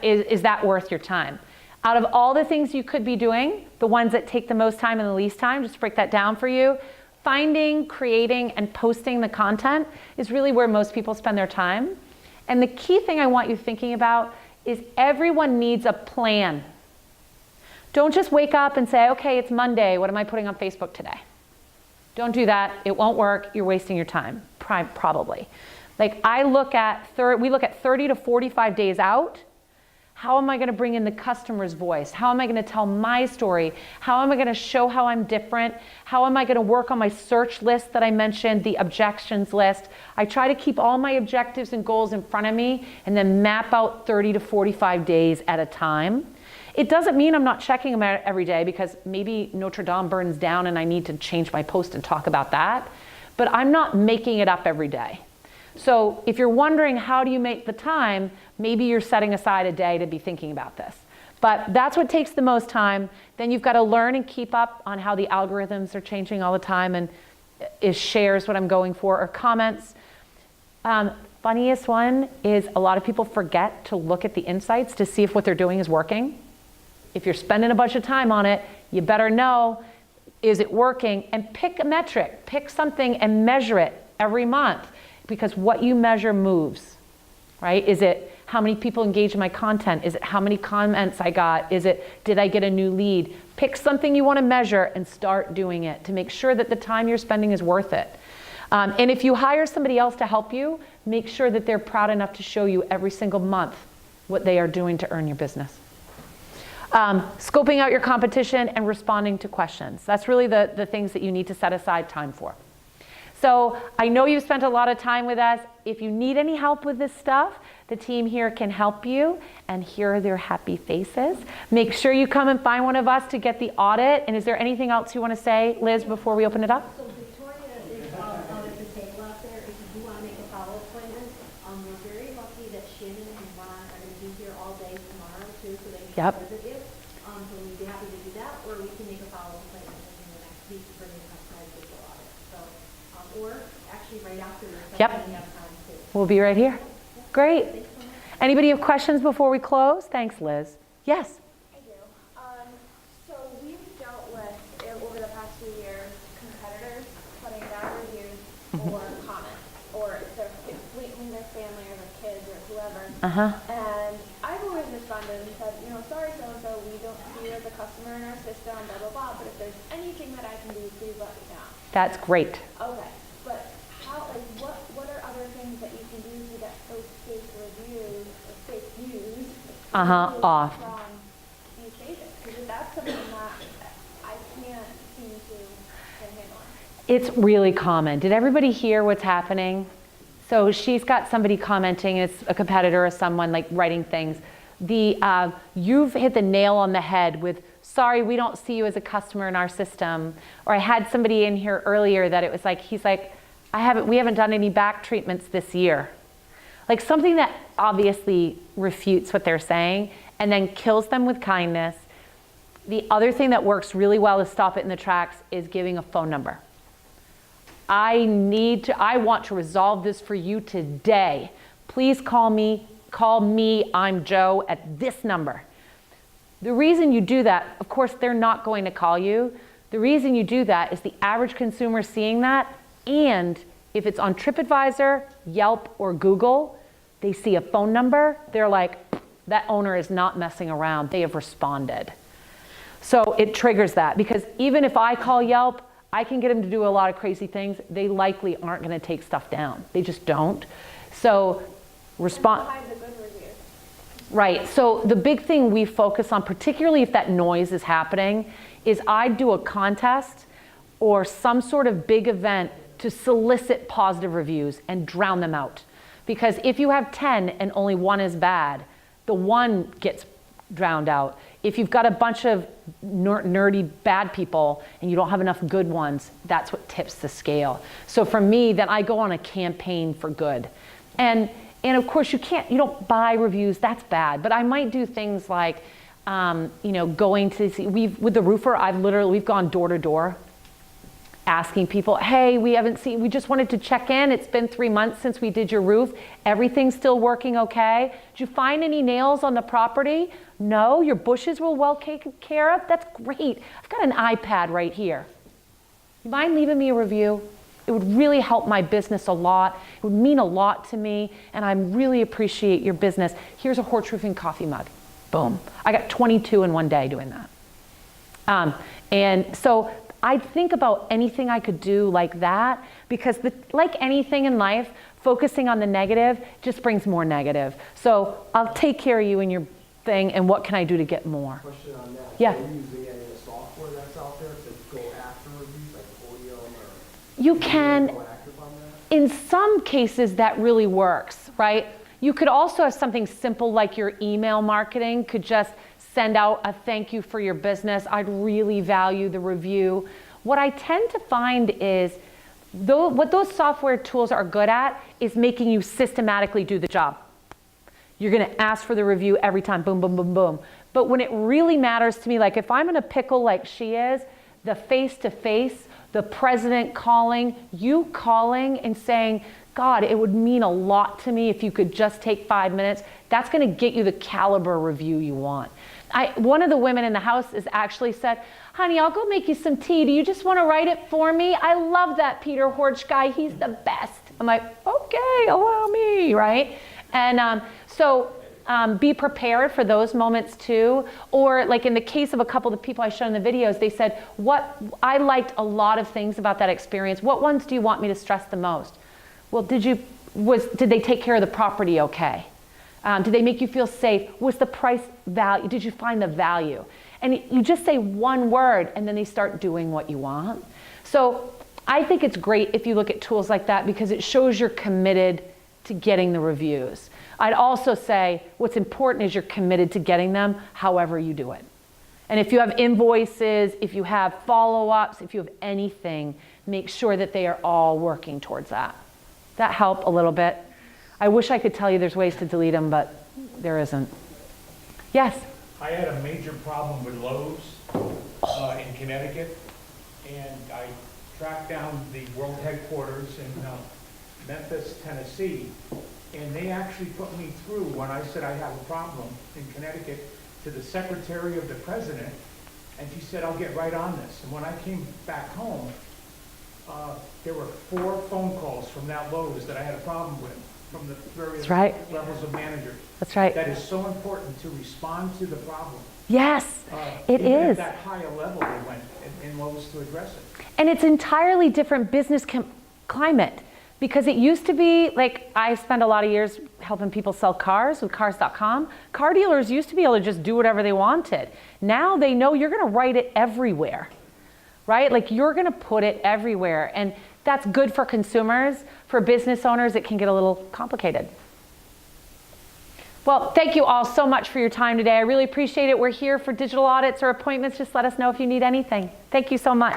is that worth your time? Out of all the things you could be doing, the ones that take the most time and the least time, just to break that down for you, finding, creating, and posting the content is really where most people spend their time. And the key thing I want you thinking about is everyone needs a plan. Don't just wake up and say, okay, it's Monday, what am I putting on Facebook today? Don't do that, it won't work, you're wasting your time, probably. Like we look at 30 to 45 days out. How am I going to bring in the customer's voice? How am I going to tell my story? How am I going to show how I'm different? How am I going to work on my search list that I mentioned, the objections list? I try to keep all my objectives and goals in front of me and then map out 30 to 45 days at a time. It doesn't mean I'm not checking them out every day because maybe Notre Dame burns down and I need to change my post and talk about that. But I'm not making it up every day. So if you're wondering how do you make the time, maybe you're setting aside a day to be thinking about this. But that's what takes the most time. Then you've got to learn and keep up on how the algorithms are changing all the time. And Is shares what I'm going for, or comments? Funniest one is a lot of people forget to look at the insights to see if what they're doing is working. If you're spending a bunch of time on it, you better know, is it working? And pick a metric, pick something and measure it every month, because what you measure moves, right? Is it how many people engage in my content? Is it how many comments I got? Is it, did I get a new lead? Pick something you want to measure and start doing it to make sure that the time you're spending is worth it. And if you hire somebody else to help you, make sure that they're proud enough to show you every single month what they are doing to earn your business. Scoping out your competition and responding to questions. That's really the things that you need to set aside time for. So I know you've spent a lot of time with us. If you need any help with this stuff, the team here can help you, and here are their happy faces. Make sure you come and find one of us to get the audit. And is there anything else you want to say, Liz, before we open it up? So Victoria is out at the table out there. If you do want to make a follow-up appointment, we're very lucky that Shannon and Ron are going to be here all day tomorrow too, so they can visit you. So we'd be happy to do that, or we can make a follow-up appointment in the next week for the customized digital audit. So, or actually right after this, so we have time too. We'll be right here. Great. Anybody have questions before we close? Thanks, Liz. Yes? I do. So we've dealt with, over the past few years, competitors putting down reviews or comments, or if they're leaving their family or their kids or whoever. And I've always responded and said, sorry, so-and-so, we don't see you as a customer in our system, blah, blah, blah, but if there's anything that I can do, please let me know. That's great. Okay. But how, what are other things that you can do to get those fake reviews or fake news off from these pages? Because that's something that I can't seem to handle. It's really common. Did everybody hear what's happening? So she's got somebody commenting, it's a competitor or someone like writing things. You've hit the nail on the head with, sorry, we don't see you as a customer in our system. Or I had somebody in here earlier that it was like, he's like, we haven't done any back treatments this year. Like something that obviously refutes what they're saying and then kills them with kindness. The other thing that works really well to stop it in the tracks is giving a phone number. I want to resolve this for you today. Please call me, I'm Joe at this number. The reason you do that, of course, they're not going to call you. The reason you do that is the average consumer seeing that, and if it's on TripAdvisor, Yelp, or Google, they see a phone number, they're like, that owner is not messing around, they have responded. So it triggers that, because even if I call Yelp, I can get them to do a lot of crazy things. They likely aren't going to take stuff down. They just don't. So respond. Right. So the big thing we focus on, particularly if that noise is happening, is I do a contest or some sort of big event to solicit positive reviews and drown them out. Because if you have 10 and only one is bad, the one gets drowned out. If you've got a bunch of nerdy bad people and you don't have enough good ones, that's what tips the scale. So for me, then I go on a campaign for good. And of course you don't buy reviews, that's bad. But I might do things like, going to see, with the roofer, we've gone door to door asking people, hey, we just wanted to check in. It's been 3 months since we did your roof. Everything's still working okay? Did you find any nails on the property? No, your bushes were well taken care of? That's great. I've got an iPad right here. You mind leaving me a review? It would really help my business a lot. It would mean a lot to me, and I really appreciate your business. Here's a Horch Roofing coffee mug. Boom. I got 22 in one day doing that. And so I'd think about anything I could do like that, because like anything in life, focusing on the negative just brings more negative. So I'll take care of you and your thing, and what can I do to get more? Question on that. Yeah. Are you using any of the software that's out there to go after reviews, like Podium or? You can. Go active on that? In some cases, that really works, right? You could also have something simple like your email marketing could just send out a thank you for your business. I'd really value the review. What I tend to find is, what those software tools are good at is making you systematically do the job. You're going to ask for the review every time, boom, boom, boom, boom. But when it really matters to me, like if I'm in a pickle like she is, the face-to-face, the president calling, you calling and saying, God, it would mean a lot to me if you could just take 5 minutes. That's going to get you the caliber review you want. One of the women in the house has actually said, honey, I'll go make you some tea. Do you just want to write it for me? I love that Peter Horch guy. He's the best. I'm like, okay, allow me, right? And be prepared for those moments too. Or like in the case of a couple of the people I showed in the videos, they said, I liked a lot of things about that experience. What ones do you want me to stress the most? Well, did they take care of the property okay? Did they make you feel safe? Was the price value? Did you find the value? And you just say one word and then they start doing what you want. So I think it's great if you look at tools like that because it shows you're committed to getting the reviews. I'd also say what's important is you're committed to getting them however you do it. And if you have invoices, if you have follow-ups, if you have anything, make sure that they are all working towards that. That help a little bit? I wish I could tell you there's ways to delete them, but there isn't. Yes? I had a major problem with Lowe's in Connecticut, and I tracked down the world headquarters in Memphis, Tennessee, and they actually put me through when I said I have a problem in Connecticut to the secretary of the president, and she said, I'll get right on this. And when I came back home, there were 4 phone calls from that Lowe's that I had a problem with from the various levels of managers. That's right. That is so important to respond to the problem. Yes, it even is. At that higher level they went in Lowe's to address it. And it's entirely different business climate because it used to be like I spent a lot of years helping people sell cars with cars.com. Car dealers used to be able to just do whatever they wanted. Now they know you're going to write it everywhere, right? Like you're going to put it everywhere. And that's good for consumers. For business owners, it can get a little complicated. Well, thank you all so much for your time today. I really appreciate it. We're here for digital audits or appointments. Just let us know if you need anything. Thank you so much.